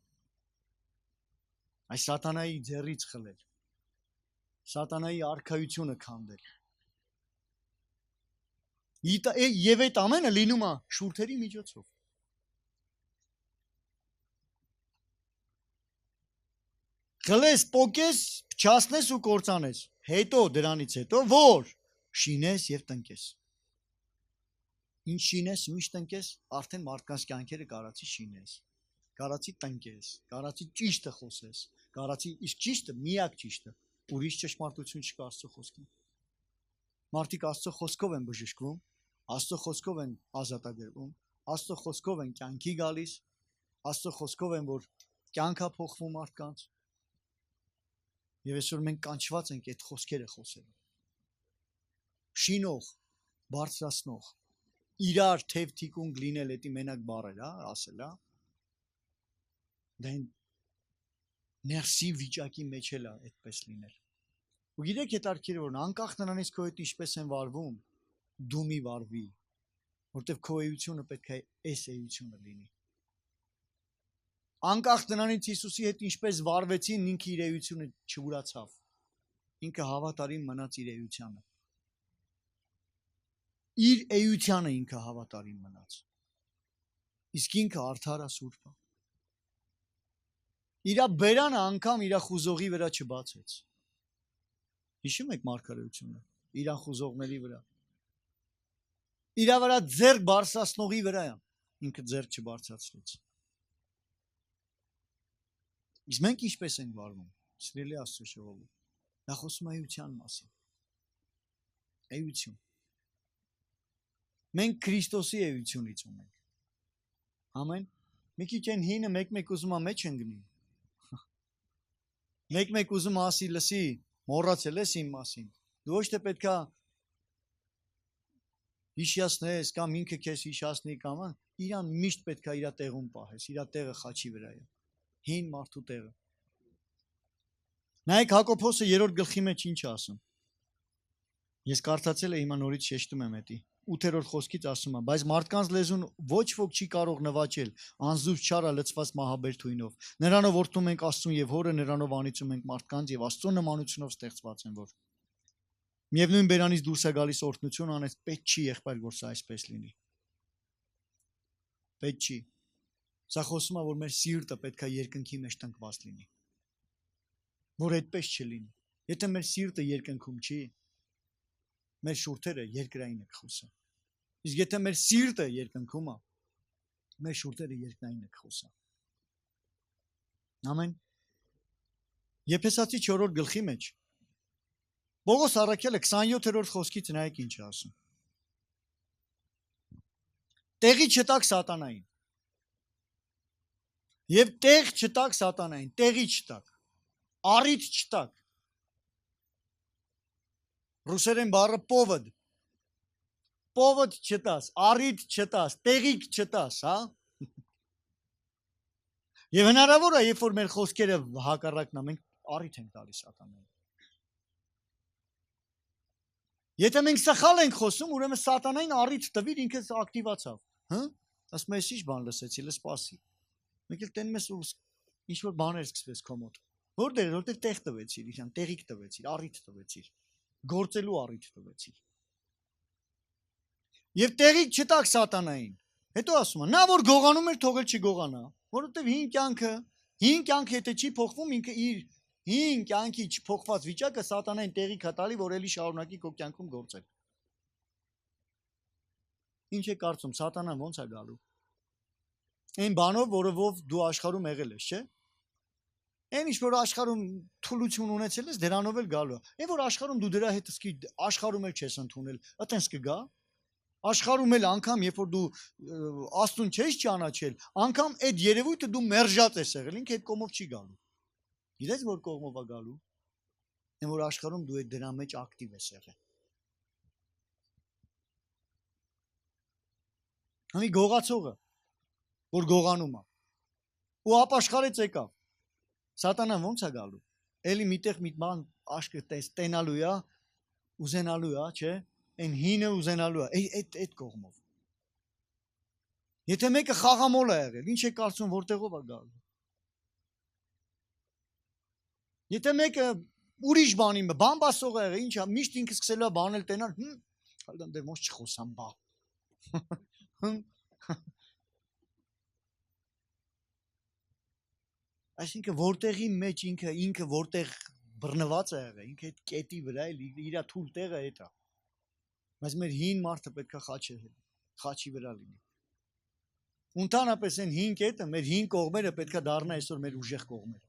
Speaker 1: Այս սատանայի ձեռից խլել, սատանայի արքայությունը քանդել։ Եվ այդ ամենը լինում է շուրթերի միջոցով։ Խլես, պոկես, փչացնես ու կործանես։ Հետո դրանից հետո որ շինես եւ տնկես։ Ինչ շինես ու ինչ տնկես, արդեն մարդկանց կյանքերը կարացի շինես, կարացի տնկես, կարացի ճիշտը խոսես, կարացի իսկ ճիշտը միակ ճիշտը, ուրիշ ճշմարտություն չկա Աստծո խոսքին։ Մարդիկ Աստծո խոսքով են բժշկվում, Աստծո խոսքով են ազատագրվում, Աստծո խոսքով են կյանքի գալիս, Աստծո խոսքով են որ կյանքա փոխվում մարդկանց։ Եվ այսօր մենք կանչված ենք այդ խոսքերը խոսելու։ Շինող, բարձրացնող, իրար թև թիկունք լինել, դա մենակ բառեր, ասել, դա ներսի վիճակի մեջ էլ է այդպես լինել։ Ու գիտեք հետաքրքիր որ անկախ նրանից քո հետ ինչպես են վարվում, դու մի վարվի, որտեվ քո էությունը պետք է այս էությունը լինի։ Անկախ նրանից Հիսուսի հետ ինչպես վարվեցին, ինքը իր էությունը չուրացավ։ Ինքը հավատարիմ մնաց իր էությանը։ Իր էությանը ինքը հավատարիմ մնաց։ Իսկ ինքը արդար է, սուրբ է։ Իր բերանը անգամ իր խուզողի վրա չբացեց։ Հիշում եք մարգարեությունը, իր խուզողների վրա։ Իր վրա ձեռք բարձրացնողի վրա ինքը ձեռք չբարձրացրեց։ Իսկ մենք ինչպես ենք վարվում, սիրելի Աստծո ժողովուրդ, նա խոսում է էության մասին։ Էություն։ Մենք Քրիստոսի էությունից ունենք։ Ամեն։ Մի քիչ այն հինը մեկ-մեկ ուզում է մեջ ընկնի։ Մեկ-մեկ ուզում ասի լսի, մոռացել ես իմ մասին։ Դու ոչ թե պետքա հիշացնես կամ ինքը քեզ հիշացնի կամ իրան միշտ պետքա իր տեղում պահես, իր տեղը խաչի վրա է։ Հին մարդու տեղը։ Նայեք Հակոբոսը 3-րդ գլխի մեջ ինչ ասում։ Ես կարդացել եմ հիմա նորից շեշտում եմ դա։ 8-րդ խոսքից ասում է, բայց մարդկանց լեզուն ոչ ոք չի կարող նվաճել, անզուր չարա լցված մահաբեր թույնով։ Նրանով օրհնում ենք Աստծուն եւ Հորը, նրանով անիծում ենք մարդկանց եւ Աստծո նմանությունով ստեղծված են որ։ Միևնույն բերանից դուրս է գալիս օրհնություն անես, պետք չի եղբայր որ սա այսպես լինի։ Պետք չի։ Սա խոսում է, որ մեր սիրտը պետք է երկնքի մեջ տնկված լինի։ Որ այդպես չլինի։ Եթե մեր սիրտը երկնքում չի, մեր շուրթերը երկրային է խոսը։ Իսկ եթե մեր սիրտը երկնքում է, մեր շուրթերը երկրային է խոսը։ Ամեն։ Եփեսացի 4-րդ գլխի մեջ Պողոս առաքյալը 27-րդ խոսքից նայեք ինչ է ասում։ Տեղի չտակ սատանային։ Եվ տեղ չտակ սատանային, տեղի չտակ, առիթ չտակ։ Ռուսերեն բառը պովոդ չտաս, առիթ չտաս, տեղիք չտաս, հա։ Եվ հնարավոր է, երբ որ մեր խոսքերը հակառակն են, մենք առիթ ենք տալիս սատանային։ Եթե մենք սխալ ենք խոսում, ուրեմն սատանային առիթ տվիր, ինքս ակտիվացավ, հա։ Ասում ես ի՞նչ բան լսեցի, լսպասի։ Մենք էլ տենում ես ու ինչ որ բաներ սկսվեց քո մոտ։ Որտեղ տեղ տվեցիր, իրան տեղիք տվեցիր, առիթ տվեցիր, գործելու առիթ տվեցիր։ Եվ տեղիք չտակ սատանային։ Հետո ասում է, նա որ գողանում էր, թողել չգողանա, որովհետև հին կյանքը եթե չի փոխվում, ինքը իր հին կյանքի չփոխված վիճակը սատանային տեղիք է տալի, որ էլի շարունակի քո կյանքում գործել։ Ինչ է կարծում, սատանան ո՞նց է գալու։ Այն բանով, որով դու աշխարհում եղել ես, չէ՞։ Այն ինչ որ աշխարհում թուլություն ունեցել ես, դրանով էլ գալու է։ Այն որ աշխարհում դու դրա հետ սկի աշխարհում էլ չես ընդունել, այտենց կգա։ Աշխարհում էլ անգամ երբ որ դու Աստուն չես ճանաչել, անգամ այդ երևույթը դու մերժած ես եղել, ինքը այդ կողմով չի գալու։ Գիտես որ կողմով է գալու։ Այն որ աշխարհում դու այդ դրա մեջ ակտիվ ես եղել։ Համի գողացողը, որ գողանում է, ու ապաշխարեց եկավ։ Սատանան ո՞նց է գալու։ Էլի միտեղ մի բան աշկը տենալու է, ուզենալու է, չէ՞։ Այն հինը ուզենալու է, այդ կողմով։ Եթե մեկը խաղամոլ է եղել, ինչ է կարծում որտեղով է գալու։ Եթե մեկը ուրիշ բանի բամբասող է եղել, ինչ է, միշտ ինքը սկսելու է բանել տենալ, հալդան դեր ոնց չխոսամ բա։ Այսինքն որտեղի մեջ ինքը որտեղ բռնված է եղել, ինքը այդ կետի վրա է, իր թույլ տեղը է դա։ Բայց մեր հին մարդը պետքա խաչի վրա լինի։ Ընդհանրապես այն հին կետը, մեր հին կողմերը պետքա դառնա այսօր մեր ուժեղ կողմեր,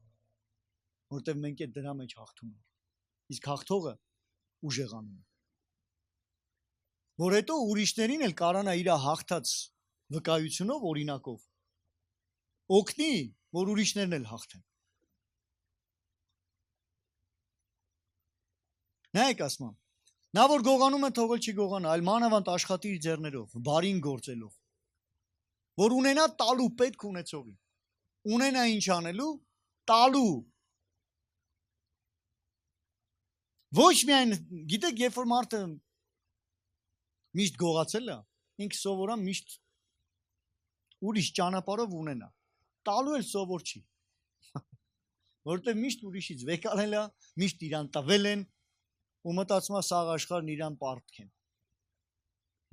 Speaker 1: որտեղ մենք այդ դրա մեջ հաղթում ենք։ Իսկ հաղթողը ուժեղանում է։ Որ հետո ուրիշներին էլ կարանա իր հաղթած վկայությունով, օրինակով օգնի, որ ուրիշներն էլ հաղթեն։ Նայեք ասում եմ, նա որ գողանում է թողել չի գողանա, այլ մանավանդ աշխատի իր ձեռներով, բարին գործելով, որ ունենա տալու պետք ունեցողի, ունենա ինչ անելու, տալու։ Ոչ միայն, գիտեք, երբ որ մարդը միշտ գողացել է, ինքը սովորա միշտ ուրիշ ճանապարհով ունենա, տալու էլ սովոր չի, որտեղ միշտ ուրիշից վեկալել է, միշտ իրան տվել են, ու մտածում է սաղ աշխարհն իրան պարտքեն։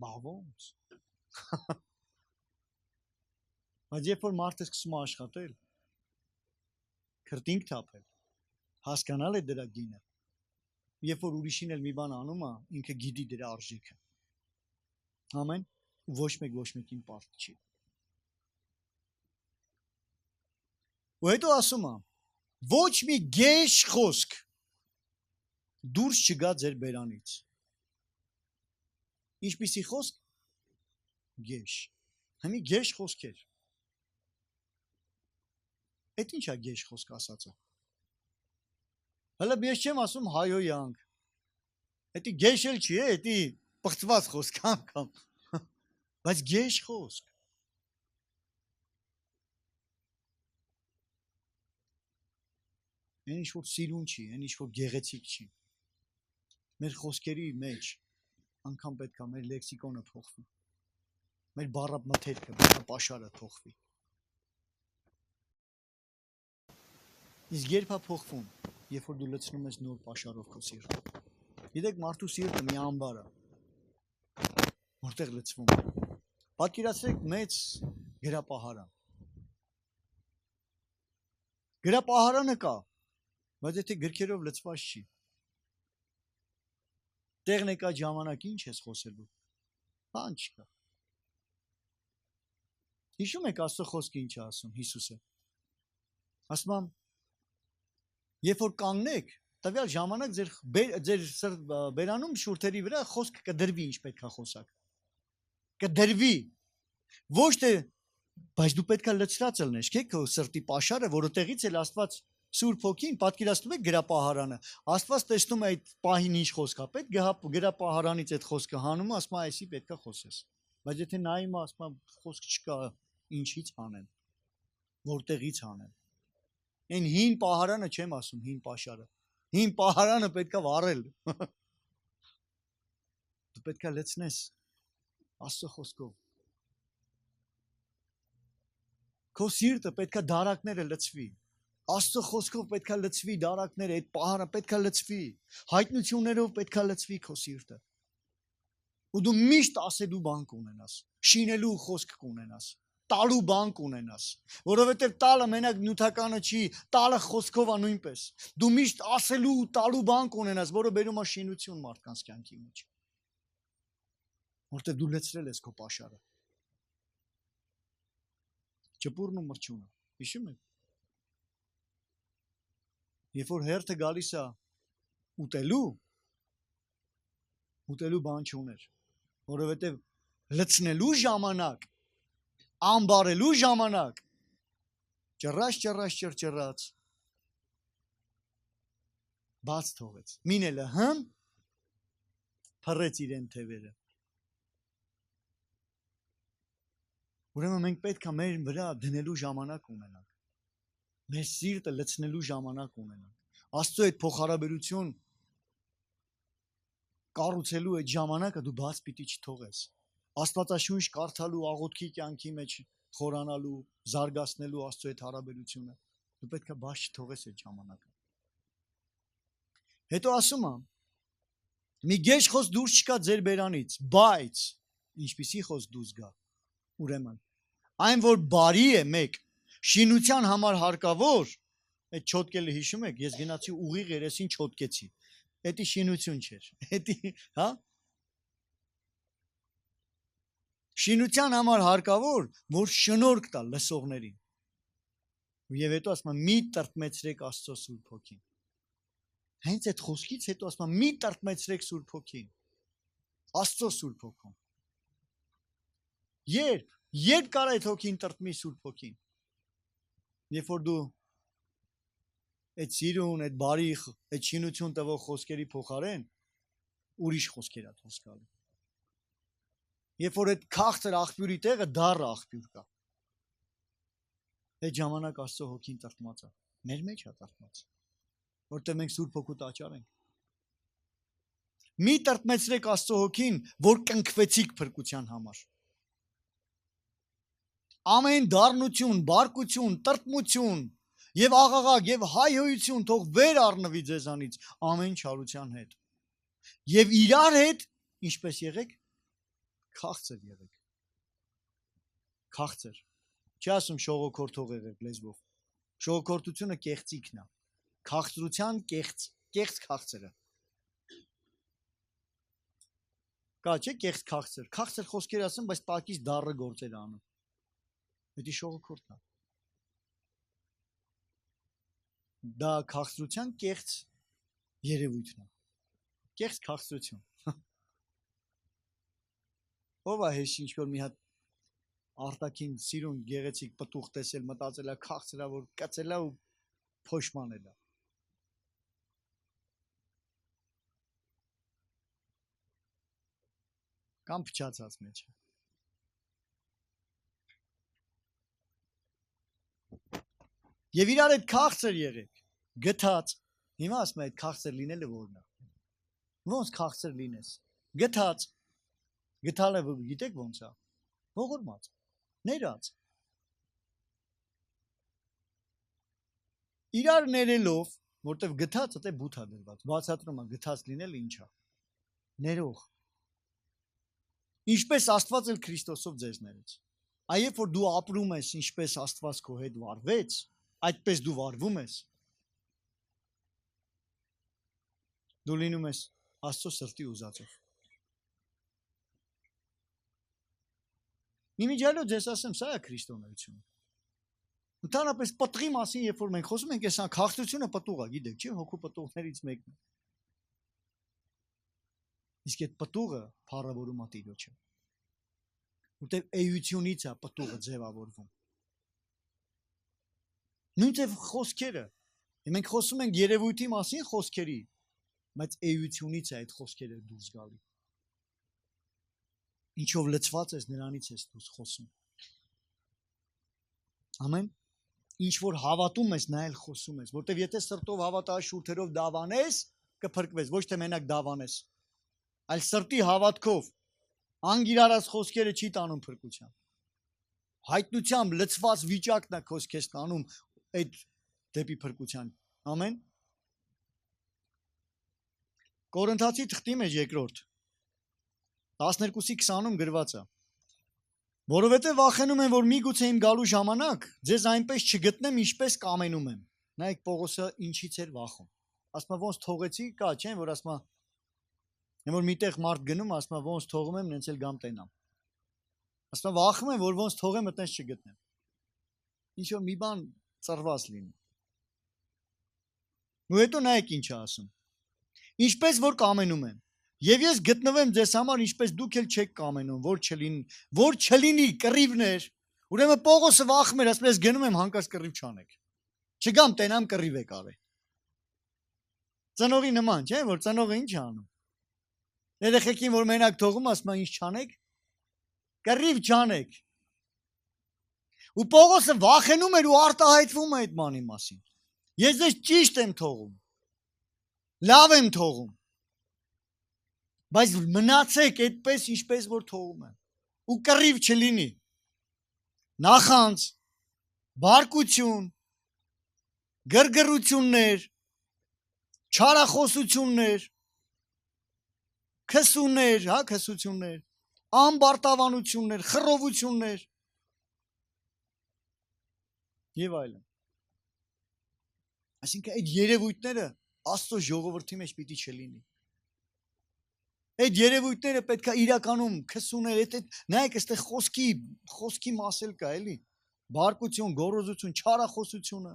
Speaker 1: Բա ոնց։ Բայց երբ որ մարդը սկսում է աշխատել, քրտինք թափել, հասկանալ է դրա գինը, երբ որ ուրիշին էլ մի բան անում է, ինքը գիտի դրա արժեքը։ Ամեն, ոչ մեկին պարտ չի։ Ու հետո ասում է, ոչ մի գեշ խոսք դուրս չգա ձեր բերանից։ Ինչպիսի խոսք։ Գեշ։ Հիմի գեշ խոսքեր։ Այդ ի՞նչ է գեշ խոսք ասածը։ Հələ ես չեմ ասում հայոյանք։ Էդի գեշ էլ չի, էդի պղծված խոսք անգամ։ Բայց գեշ խոսք։ Այն ինչ որ սիրուն չի, այն ինչ որ գեղեցիկ չի։ Մեր խոսքերի մեջ անգամ պետք է մեր լեքսիկոնը փոխվի։ Մեր բառամթերքը, բառապաշարը փոխվի։ Իսկ երբ է փոխվում, երբ որ դու լցնում ես նոր պաշարով քո սիրտը։ Գիտեք, մարդու սիրտը մի ամբար է, որտեղ լցվում է։ Պատկերացրեք մեծ գրապահարան։ Գրապահարանը կա, բայց եթե գրքերով լցված չի։ Տեղն եկա ժամանակ ինչ ես խոսելու։ Բան չկա։ Հիշում եք Աստծո խոսքը ինչ է ասում Հիսուսը։ Ասում եմ, երբ որ կանգնեք, տվյալ ժամանակ ձեր բերանում շուրթերի վրա խոսքը կդրվի ինչ պետք է խոսակ։ Կդրվի։ Ոչ թե, բայց դու պետք է լցրած ելնես, չէ՞ քո սրտի պաշարը, որտեղից էլ Աստված Սուրբ Հոգին պատկերացնում եք գրապահարանը։ Աստված տեսնում է այդ պահին ինչ խոսք է պետք, գրապահարանից այդ խոսքը հանում, ասում է, այսի պետք է խոսես։ Բայց եթե նայում ասում եմ, խոսք չկա, ինչից անեմ, որտեղից անեմ։ Այն հին պահարանը չեմ ասում, հին պաշարը։ Հին պահարանը պետք է վառել։ Դու պետք է լցնես Աստծո խոսքով։ Քո սիրտը պետք է դարակները լցվի։ Աստծո խոսքով պետք է լցվի դարակները, այդ պահարը պետք է լցվի։ Հայտնություններով պետք է լցվի քո սիրտը։ Ու դու միշտ ասելու բան կունենաս, շինելու խոսք կունենաս, տալու բան կունենաս, որովհետև տալը մենակ նյութականը չի, տալը խոսքով է նույնպես։ Դու միշտ ասելու ու տալու բան կունենաս, որը բերում է շինություն մարդկանց կյանքի մեջ։ Որտեղ դու լցրել ես քո պաշարը։ Ճպուրն ու մրջյունը, հիշում եք։ Երբ որ հերթը գալիս է ուտելու բան չուներ, որովհետև լցնելու ժամանակ, ամբարելու ժամանակ ճռած բաց թողեց։ Մինելը փռեց իրեն թևերը։ Ուրեմն մենք պետք է մեր վրա դնելու ժամանակ ունենանք։ Մեր սիրտը լցնելու ժամանակ ունենանք։ Աստծո այդ փոխհարաբերություն կառուցելու այդ ժամանակը դու բաց պիտի չթողես։ Աստվածաշունչ կարդալու, աղոթքի կյանքի մեջ խորանալու, զարգացնելու Աստծո այդ հարաբերությունը դու պետք է բաց չթողես այդ ժամանակը։ Հետո ասում եմ, մի գեշ խոսք դուրս չկա ձեր բերանից, բայց ինչպիսի խոսք դուրս գա։ Ուրեմն, այն որ բարի է մեկ, շինության համար հարկավոր, այդ չոտկելը հիշում եք, ես գնացի ուղիղ երեսին չոտկեցի։ Էդի շինություն չէր։ Էդի, հա? Շինության համար հարկավոր, որ շնորհք տա լսողներին։ Եվ հետո ասում եմ, մի տրտմեցրեք Աստծո Սուրբ Հոգին։ Հենց այդ խոսքից հետո ասում եմ, մի տրտմեցրեք Սուրբ Հոգին։ Աստծո Սուրբ Հոգին։ Երբ կարա այդ հոգին տրտմի Սուրբ Հոգին։ Երբ որ դու այդ սիրուն, այդ բարի, այդ շինություն տվող խոսքերի փոխարեն ուրիշ խոսքեր ա դուրս գալու։ Երբ որ այդ քաղցր աղբյուրի տեղը դառը աղբյուր կա։ Այդ ժամանակ Աստծո հոգին տրտմած է։ Մեր մեջ է տրտմած։ Որտեղ մենք Սուրբ Հոգու տաճար ենք։ Մի տրտմեցրեք Աստծո հոգին, որ կնքվեցիք փրկության համար։ Ամեն դառնություն, բարկություն, տրտմություն եւ աղաղակ եւ հայհոյություն թող վեր առնվի ձեզանից ամեն չարության հետ։ Եվ իրար հետ ինչպես եղեք, քաղցր եղեք։ Քաղցր։ Չի ասում շողոքորթող եղեք լեզվով։ Շողոքորթությունը կեղծիքն է։ Քաղցրության կեղծ քաղցրը։ Կա չէ կեղծ քաղցր։ Քաղցր խոսքեր ասում, բայց տակից դառը գործեր անում։ Դա շողոքորթ է։ Դա քաղցրության կեղծ երևույթն է։ Կեղծ քաղցրություն։ Ով է հեշ ինչ որ մի հատ արտաքին սիրուն գեղեցիկ պտուղ տեսել, մտածել է քաղցրա, որ կծել է ու փոշմանել է։ Կամ փչացած մեջ։ Եվ իրար այդ քաղցր եղեք, գթած։ Հիմա ասում եմ այդ քաղցր լինելը որն է։ Ոնց քաղցր լինես։ Գթած։ Գթալը գիտեք ոնց է։ Ողորմած։ Ներած։ Իրար ներելով, որտեվ գթածը դե բութա դրված։ Բացատրում է գթած լինելը ինչ է։ Ներող։ Ինչպես Աստված էլ Քրիստոսով ձեզ ներեց։ Այև որ դու ապրում ես ինչպես Աստված քո հետ վարվեց, այդպես դու վարվում ես։ Դու լինում ես Աստծո սրտի ուզածով։ Իմիջիալո ձեզ ասեմ, սա է քրիստոնեությունը։ Ընդհանրապես պտղի մասին, երբ որ մենք խոսում ենք, այսա քաղցրությունը պտուղ է, գիտեք, չէ՞, հոգու պտուղներից մեկն է։ Իսկ այդ պտուղը փառավորում է Տիրոջը։ Որտեղ էությունից է պտուղը ձևավորվում։ Նույնպես խոսքերը։ Մենք խոսում ենք երևույթի մասին խոսքերի, բայց էությունից է այդ խոսքերը դուրս գալի։ Ինչով լցված ես, նրանից ես դուրս խոսում։ Ամեն։ Ինչ որ հավատում ես, նա էլ խոսում ես, որտեղ եթե սրտով հավատаш շուրթերով դավանես, կփրկվես, ոչ թե մենակ դավանես, այլ սրտի հավատքով անգիրարած խոսքերը չի տանում փրկության։ Հայտնությամբ լցված վիճակն է քեզ տանում այդ դեպի փրկության։ Ամեն։ Կորինթացի թղթի մեջ երկրորդ 12:20-ում գրված է. Որովհետև վախենում եմ, որ միգուցե իմ գալու ժամանակ ձեզ այնպես չգտնեմ, ինչպես կամենում եմ։ Նայեք Պողոսը ինչից էր վախում։ Ասում է ոնց թողեցի, կա չէ՞, որ ասում է որ միտեղ մարդ գնում, ասում է ոնց թողում եմ, նենց էլ գամ տենամ։ Ասում է վախում եմ, որ ոնց թողեմ, այտենց չգտնեմ։ Ինչ որ մի բան ծռված լինի։ Ու հետո նայեք ինչ է ասում։ Ինչպես որ կամենում եմ։ Եվ ես գտնվեմ ձեզ համար, ինչպես դուք էլ չեք կամենում, որ չլինի կռիվներ։ Ուրեմն Պողոսը վախում էր, ասում ես գնում եմ հանկարծ կռիվ չանեք։ Չգամ տենամ կռիվ եք արել։ Ծնողի նման, չէ՞, որ ծնողը ինչ է անում։ Երեխեքին որ մենակ թողում, ասում է ինչ չանեք։ Կռիվ չանեք։ Ու Պողոսը վախենում էր ու արտահայտվում է այդ բանի մասին։ Ես ձեզ ճիշտ եմ թողում։ Լավ եմ թողում։ Բայց մնացեք այդպես, ինչպես որ թողում եմ։ Ու կռիվ չլինի։ Նախանց, բարկություն, գրգռություններ, չարախոսություններ, քսուներ, հա, քսություններ, ամբարտավանություններ, խռովություններ եւ այլն։ Այսինքն այդ երևույթները Աստծո ժողովրդի մեջ պիտի չլինի։ Այդ երևույթները պետք է իրականում քսուներ, այդ նայեք, այստեղ խոսքի մասել կա, էլի։ Բարկություն, գոռոզություն, չարախոսությունը։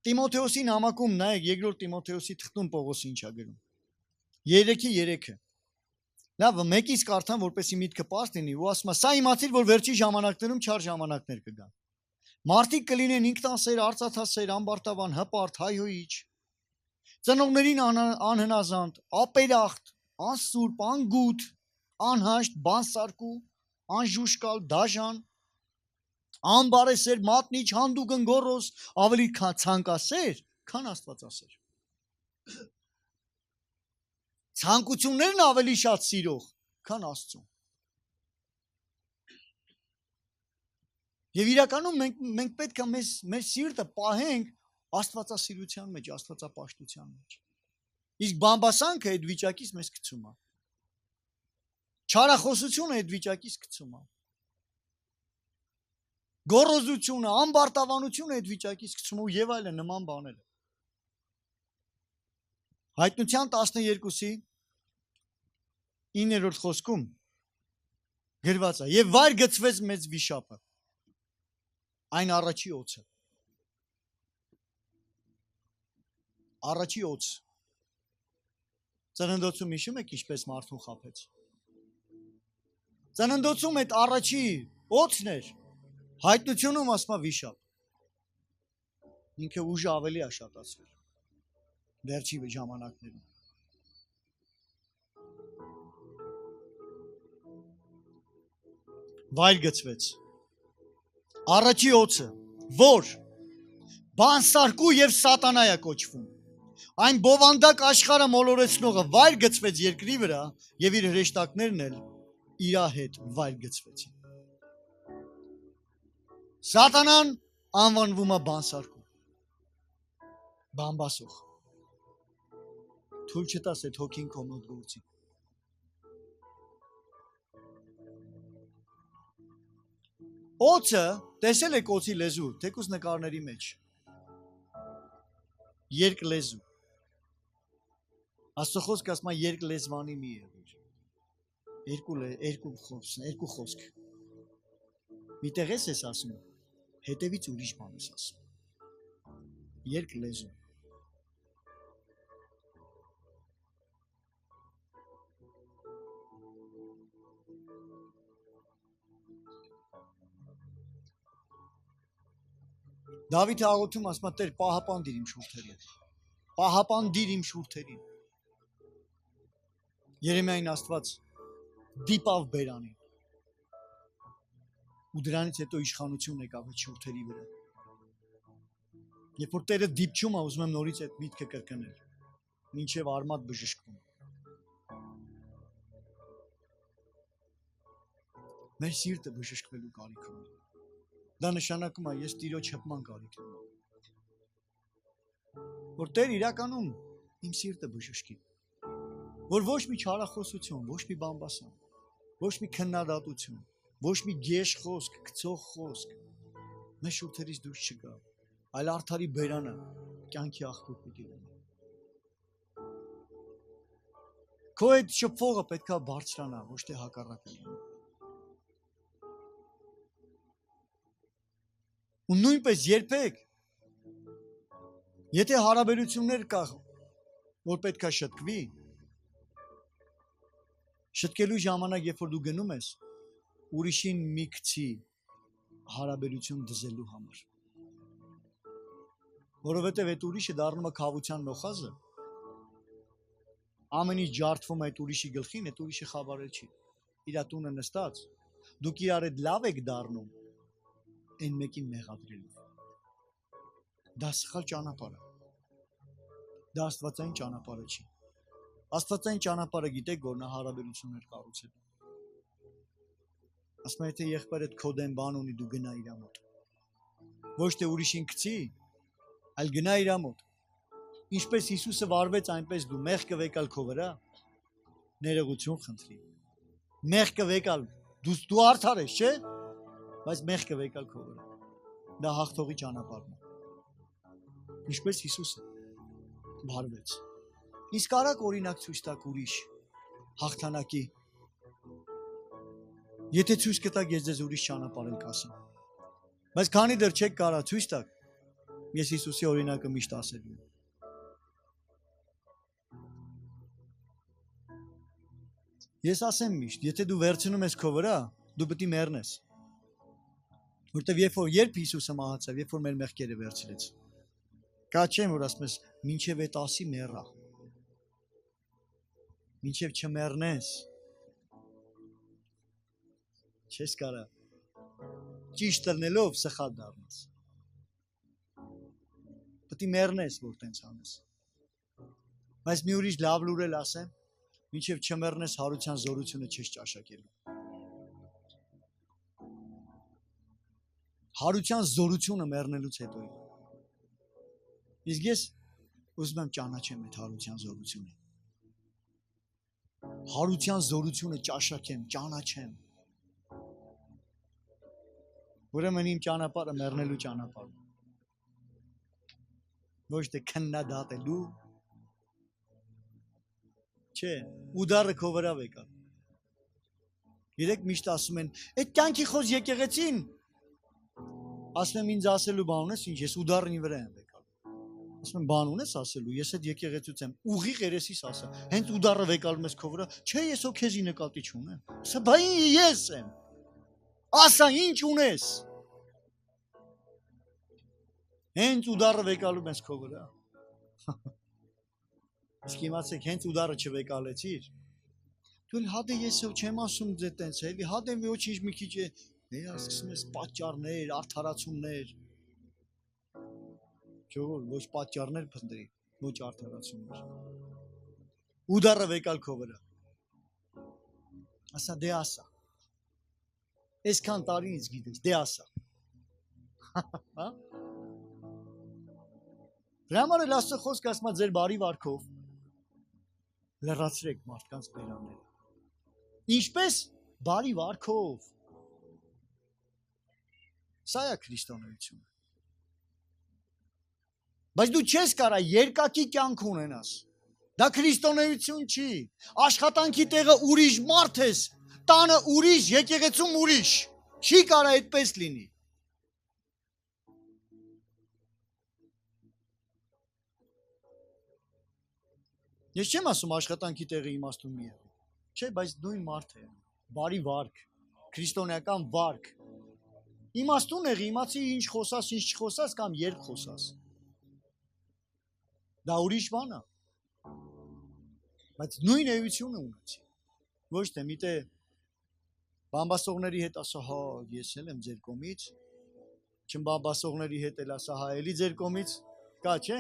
Speaker 1: Տիմոթեոսի նամակում նայեք, երկրորդ Տիմոթեոսի թղթում Պողոսը ինչ է գրում։ 3:3-ը։ Լավ, մեկից կարդամ, որպեսզի միտքը պարզ լինի, ու ասում է. «Սա իմացիր, որ վերջի ժամանակներում չար ժամանակներ կգան։ Մարդիկ կլինեն ինքնասեր, արծաթասեր, ամբարտավան, հպարտ, հայհոյիչ, ծնողներին անհնազանդ, ապերախտ, անսուրբ, անգութ, անհաշտ, բանսարկու, անժուշկալ, դաժան, անբարեսեր, մատնիչ, հանդուգն, գոռոզ, ավելի ցանկասեր, քան աստվածասեր։ Ցանկություններն ավելի շատ սիրող, քան Աստծուն։ Եվ իրականում մենք պետք է մեր սիրտը պահենք աստվածասիրության մեջ, աստվածապաշտության մեջ։ Իսկ բամբասանքը այդ վիճակից մեզ գցում է։ Չարախոսությունը այդ վիճակից գցում է։ Գոռոզությունը, ամբարտավանությունը այդ վիճակից գցում է եւ այլն նման բաներ։ Հայտնության 12-ի 9-րդ խոսքում գրված է. «Եվ վայր գծվեց մեծ վիշապը, այն առաջի օծը»։ Առաջի օծ։ Ծննդոցում հիշում եք ինչպես մարդուն խաբեց։ Ծննդոցում այդ առաջի օծն էր, հայտնությունում ասма վիշապ։ Ինքը ուժը ավելի է շատացել վերջի ժամանակներում։ Վայր գծվեց։ Առաջի օծը, որ բանսարկու եւ սատանա է կոչվում։ Այն բովանդակ աշխարհը մոլորեցնողը վայր գծվեց երկրի վրա եւ իր հրեշտակներն էլ իր հետ վայր գծվեցին։ Սատանան անվանվում է բանսարկու։ Բամբասող։ Թույլ չտաս այդ հոգին քո մոտ գործի։ Օծը, տեսել եք օծի լեզու, թեկուզ նկարների մեջ։ Երկլեզու։ Աստծո խոսքը ասում է երկլեզվանի մի եղիր։ Երկու խոսք։ Միտեղ ես ասում, հետևից ուրիշ բան ես ասում։ Երկլեզու։ Դավիթը աղոթում ասում է Տեր պահապանդիր իմ շուրթերին։ Պահապանդիր իմ շուրթերին։ Երեմիային Աստված դիպավ բերանին։ Ու դրանից հետո իշխանություն եկավ այդ շուրթերի վրա։ Երբ որ Տերը դիպչում է, ուզում եմ նորից այդ միտքը կրկնել։ Մինչև արմատ բժշկվում։ Մեր սիրտը բժշկվելու կարիք ունի։ Դա նշանակում է ես Տիրոջ հպման կարիք ունեմ։ Որ Տեր իրականում իմ սիրտը բժշկի։ Որ ոչ մի չարախոսություն, ոչ մի բամբասան, ոչ մի քննադատություն, ոչ մի գեշ խոսք, գցող խոսք մեր շուրթերից դուրս չգա, այլ արդարի բերանը կյանքի աղբյուր պիտի լինի։ Քո այդ շփվողը պետքա բարձրանա, ոչ թե հակառակը լինի։ ու նույնպես երբեք եթե հարաբերություններ կա, որ պետք է շտկվի, շտկելու ժամանակ, երբ որ դու գնում ես, ուրիշին մի գցի հարաբերություն դզելու համար։ Որովհետև այդ ուրիշը դառնում է քավության նոխազը, ամեն ինչ ջարդվում է այդ ուրիշի գլխին, այդ ուրիշը խաբարել չի։ Իր տունը նստած, դուք իրար այդ լավ եք դառնում, այն մեկին մեղադրելով։ Դա սխալ ճանապարհ է։ Դա աստվածային ճանապարհը չի։ Աստվածային ճանապարհը գիտեք, որ նա հարաբերություններ կառուցել։ Ասում է, եթե եղբայրդ քո դեմ բան ունի, դու գնա իր մոտ։ Ոչ թե ուրիշին գցի, այլ գնա իր մոտ։ Ինչպես Հիսուսը վարվեց, այնպես դու մեղքը վեկալ քո վրա, ներողություն խնդրի։ Մեղքը վեկալ, դու արդար ես, չէ՞, բայց մեղքը վեկալ քո վրա։ Դա հաղթողի ճանապարհն է։ Ինչպես Հիսուսը վարվեց։ Իսկ արագ օրինակ ցույց տակ ուրիշ հաղթանակի։ Եթե ցույց կտակ, ես ձեզ ուրիշ ճանապարհ եմ կասեմ։ Բայց քանի դեռ չեք կարա ցույց տակ, ես Հիսուսի օրինակը միշտ ասելու եմ։ Ես ասեմ միշտ, եթե դու վերցնում ես քո վրա, դու պետք է մեռնես։ Որտեվ երբ Հիսուսը մահացավ, երբ որ մեր մեղքերը վերցրեց։ Կա չեմ, որ ասում ես, մինչև այդ ասի մեռա։ Մինչև չմեռնես։ Չես կարա։ Ճիշտ ելնելով սխալ դառնաս։ Պետք է մեռնես, որ տենց անես։ Բայց մի ուրիշ լավ լուր էլ ասեմ, մինչև չմեռնես հարության զորությունը չես ճաշակելու։ Հարության զորությունը մեռնելուց հետո է։ Իսկ ես ուզում եմ ճանաչեմ այդ հարության զորությունը։ Հարության զորությունը ճաշակեմ, ճանաչեմ։ Ուրեմն իմ ճանապարհը մեռնելու ճանապարհն է։ Ոչ թե քննադատելու։ Չէ, ուդարը քո վրա եկավ։ Երեք միշտ ասում են, այդ կյանքի խոզ եկեղեցին։ Ասում եմ ինձ ասելու բան ունես, ինչ ես ուդարն ի վրա եմ եկալ։ Ասում եմ բան ունես ասելու, ես այդ եկեղեցուց եմ, ուղիղ երեսիս ասա։ Հենց ուդարը եկալում ես քո վրա, չէ, ես ո քեզի նկատի չունեմ։ Ասա, բա ես եմ։ Ասա, ինչ ունես։ Հենց ուդարը եկալում ես քո վրա։ Իսկ իմացեք, հենց ուդարը չվեկալեցիր։ Դու հադե ես չեմ ասում ձե տենց, էլի հադե ոչինչ մի քիչ է, ասում ես պատճառներ, արդարացումներ։ Ժողովուրդ, ոչ պատճառներ փնտրի, ոչ արդարացումներ։ Ուդարը վեկալ քո վրա։ Ասա դե ասա։ Այսքան տարի ինձ գիտես, դե ասա։ Հա? Դրա համար էլ Աստծո խոսքը ասում է ձեր բարի վարքով լրացրեք մարդկանց բերանները։ Ինչպես բարի վարքով։ Սա է քրիստոնեությունը։ Բայց դու չես կարա երկակի կյանք ունենաս։ Դա քրիստոնեություն չի։ Աշխատանքի տեղը ուրիշ մարդ ես, տանը ուրիշ, եկեղեցում ուրիշ։ Չի կարա այդպես լինի։ Ես չեմ ասում աշխատանքի տեղը իմաստուն մի է։ Չէ, բայց նույն մարդ է։ Բարի վարք, քրիստոնեական վարք։ Իմաստուն եղի, իմացի ինչ խոսաս, ինչ չխոսաս կամ երբ խոսաս։ Դա ուրիշ բան է։ Բայց նույն էությունը ունեցի։ Ոչ թե միտե բամբասողների հետ ասա, հա, ես էլ եմ ձեր կողմից, չմբամբասողների հետ էլ ասա, հա, էլի ձեր կողմից, կա, չէ։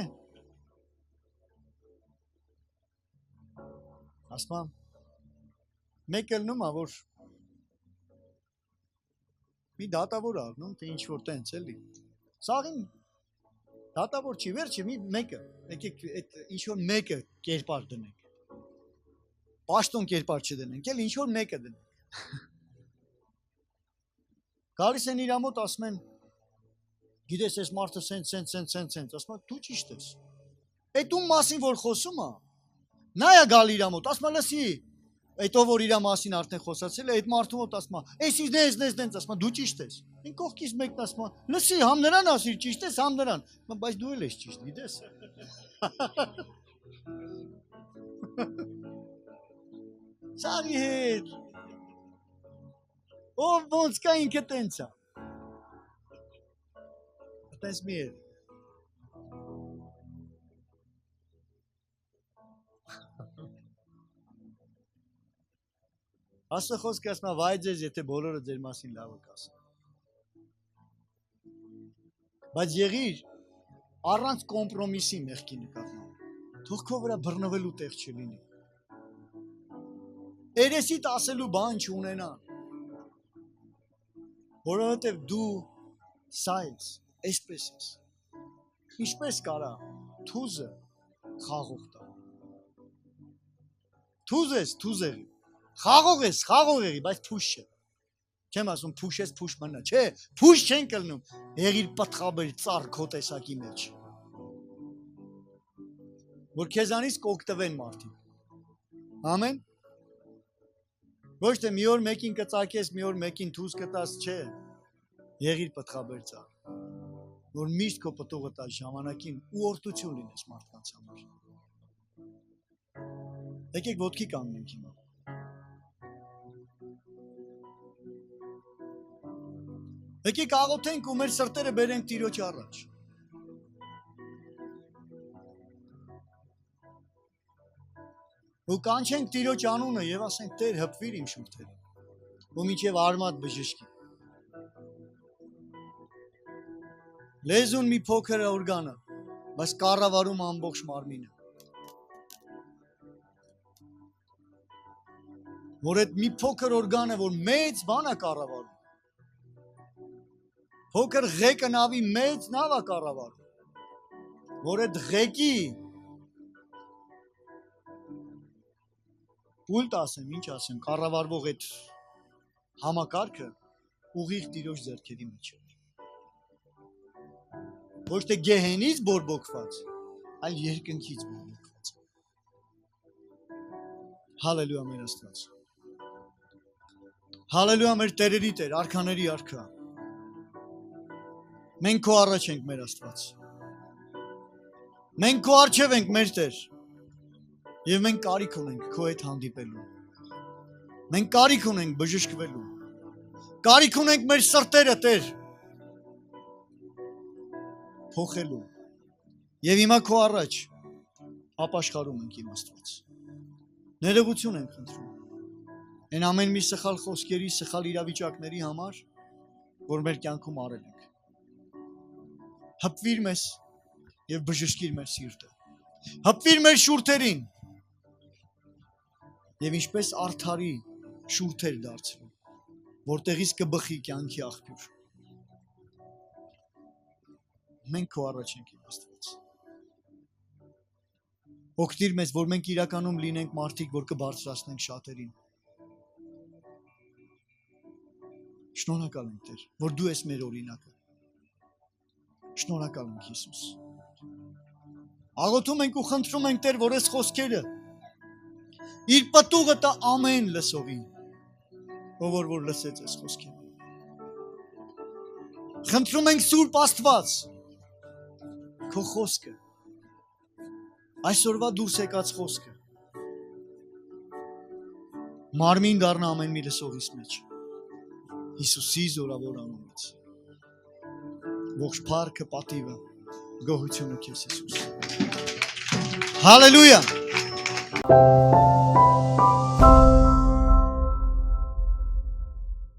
Speaker 1: Ասում մեկ էլ նոմա, որ մի դատավոր աղնում, թե ինչ որ տենց էլի։ Սաղին դատավոր չի, վերջը մի մեկը, եկեք այդ ինչ որ մեկը կերպար դնենք։ Պաշտոն կերպար չդնենք, էլ ինչ որ մեկը դնենք։ Գալիս են իր մոտ ասում են, գիտես այս մարդը սենց, ասում դու ճիշտ ես։ Այդ ում մասին որ խոսում է, նա է գալ իր մոտ, ասում լսի, Այդ ով որ իր մասին արդեն խոսացել է, այդ մարդու մոտ ասում է, «Էս դες, ասում է, դու ճիշտ ես»։ Ին կողքից մեկն ասում է, «Լսի, համ նրան ասիր ճիշտ ես, համ նրան»։ Բայց դու էլ ես ճիշտ, գիտես։ Սարի հետ։ Ով ոնց կա ինքը տենց է։ Տենց մի է։ Աստծո խոսքը ասում է, վայ ձեզ, եթե բոլորը ձեր մասին լավը կասեն։ Բայց եղիր առանց կոմպրոմիսի մեղքի նկատմամբ։ Թող քո վրա բռնվելու տեղ չլինի։ Երեսիդ ասելու բան չունենան։ Որովհետև դու սա ես, այսպես ես։ Ինչպես կարա թուզը խաղող տա։ Թուզ ես, թուզերի։ Խաղող ես, խաղող եղի, բայց փուշ չէ։ Չեմ ասում փուշ ես, փուշ մնա, չէ, փուշ չեն կլնում։ Եղիր պտղաբեր ծառ քո տեսակի մեջ։ Որ քեզանից կօգտվեն մարդիկ։ Ամեն։ Ոչ թե մի օր մեկին կծակես, մի օր մեկին թուզ կտաս, չէ։ Եղիր պտղաբեր ծառ։ Որ միշտ քո պտուղը տաս ժամանակին ու օրհնություն լինես մարդկանց համար։ Եկեք ոտքի կանգնենք հիմա։ Եկեք աղոթենք ու մեր սրտերը բերենք Տիրոջ առաջ։ Ու կանչենք Տիրոջ անունը եւ ասենք Տեր հպվիր իմ շուրթերին։ Ու մինչև արմատ բժշկի։ Լեզուն մի փոքր օրգան է, բայց կառավարում ամբողջ մարմինը։ Որ այդ մի փոքր օրգան է, որ մեծ բան է կառավարում։ Փոքր ղեկը նավի մեծ նավ է կառավարում։ Որ այդ ղեկի Ուլտ ասեմ, ինչ ասեմ, կառավարվող այդ համակարգը ուղիղ Տիրոջ ձեռքերի մեջ է։ Ոչ թե գեհենից բորբոքված, այլ երկնքից բորբոքված։ Հալելույա մեր Աստված։ Հալելույա մեր Տերերի Տեր, արքաների արքա։ Մենք քո առաջ ենք մեր Աստված։ Մենք քո առջև ենք մեր Տեր։ Եվ մենք կարիք ունենք քո հետ հանդիպելու։ Մենք կարիք ունենք բժշկվելու։ Կարիք ունենք մեր սրտերը Տեր փոխելու։ Եվ հիմա քո առաջ ապաշխարում ենք իմ Աստված։ Ներողություն ենք խնդրում։ Այն ամեն մի սխալ խոսքերի, սխալ իրավիճակների համար, որ մեր կյանքում արել ենք։ Հպվիր մեզ եւ բժշկիր մեր սիրտը։ Հպվիր մեր շուրթերին։ Եվ ինչպես արդարի շուրթեր դարձվի, որտեղից կբխի կյանքի աղբյուր։ Մենք քո առաջ ենք իմ Աստված։ Օգնիր մեզ, որ մենք իրականում լինենք մարդիկ, որ կբարձրացնենք շատերին։ Շնորհակալ ենք Տեր, որ դու ես մեր օրինակը։ Շնորհակալ ենք Հիսուս։ Աղոթում ենք ու խնդրում ենք Տեր, որ այս խոսքերը իր պտուղը տա ամեն լսողին, ով որ լսեց այս խոսքերը։ Խնդրում ենք Սուրբ Աստված, քո խոսքը, այսօրվա դուրս եկած խոսքը, մարմին դառնա ամեն մի լսողիս մեջ, Հիսուսի զորավոր անունից։ Ողջ փառքը, պատիվը, գոհությունը քեզ Հիսուս։ Հալելույա։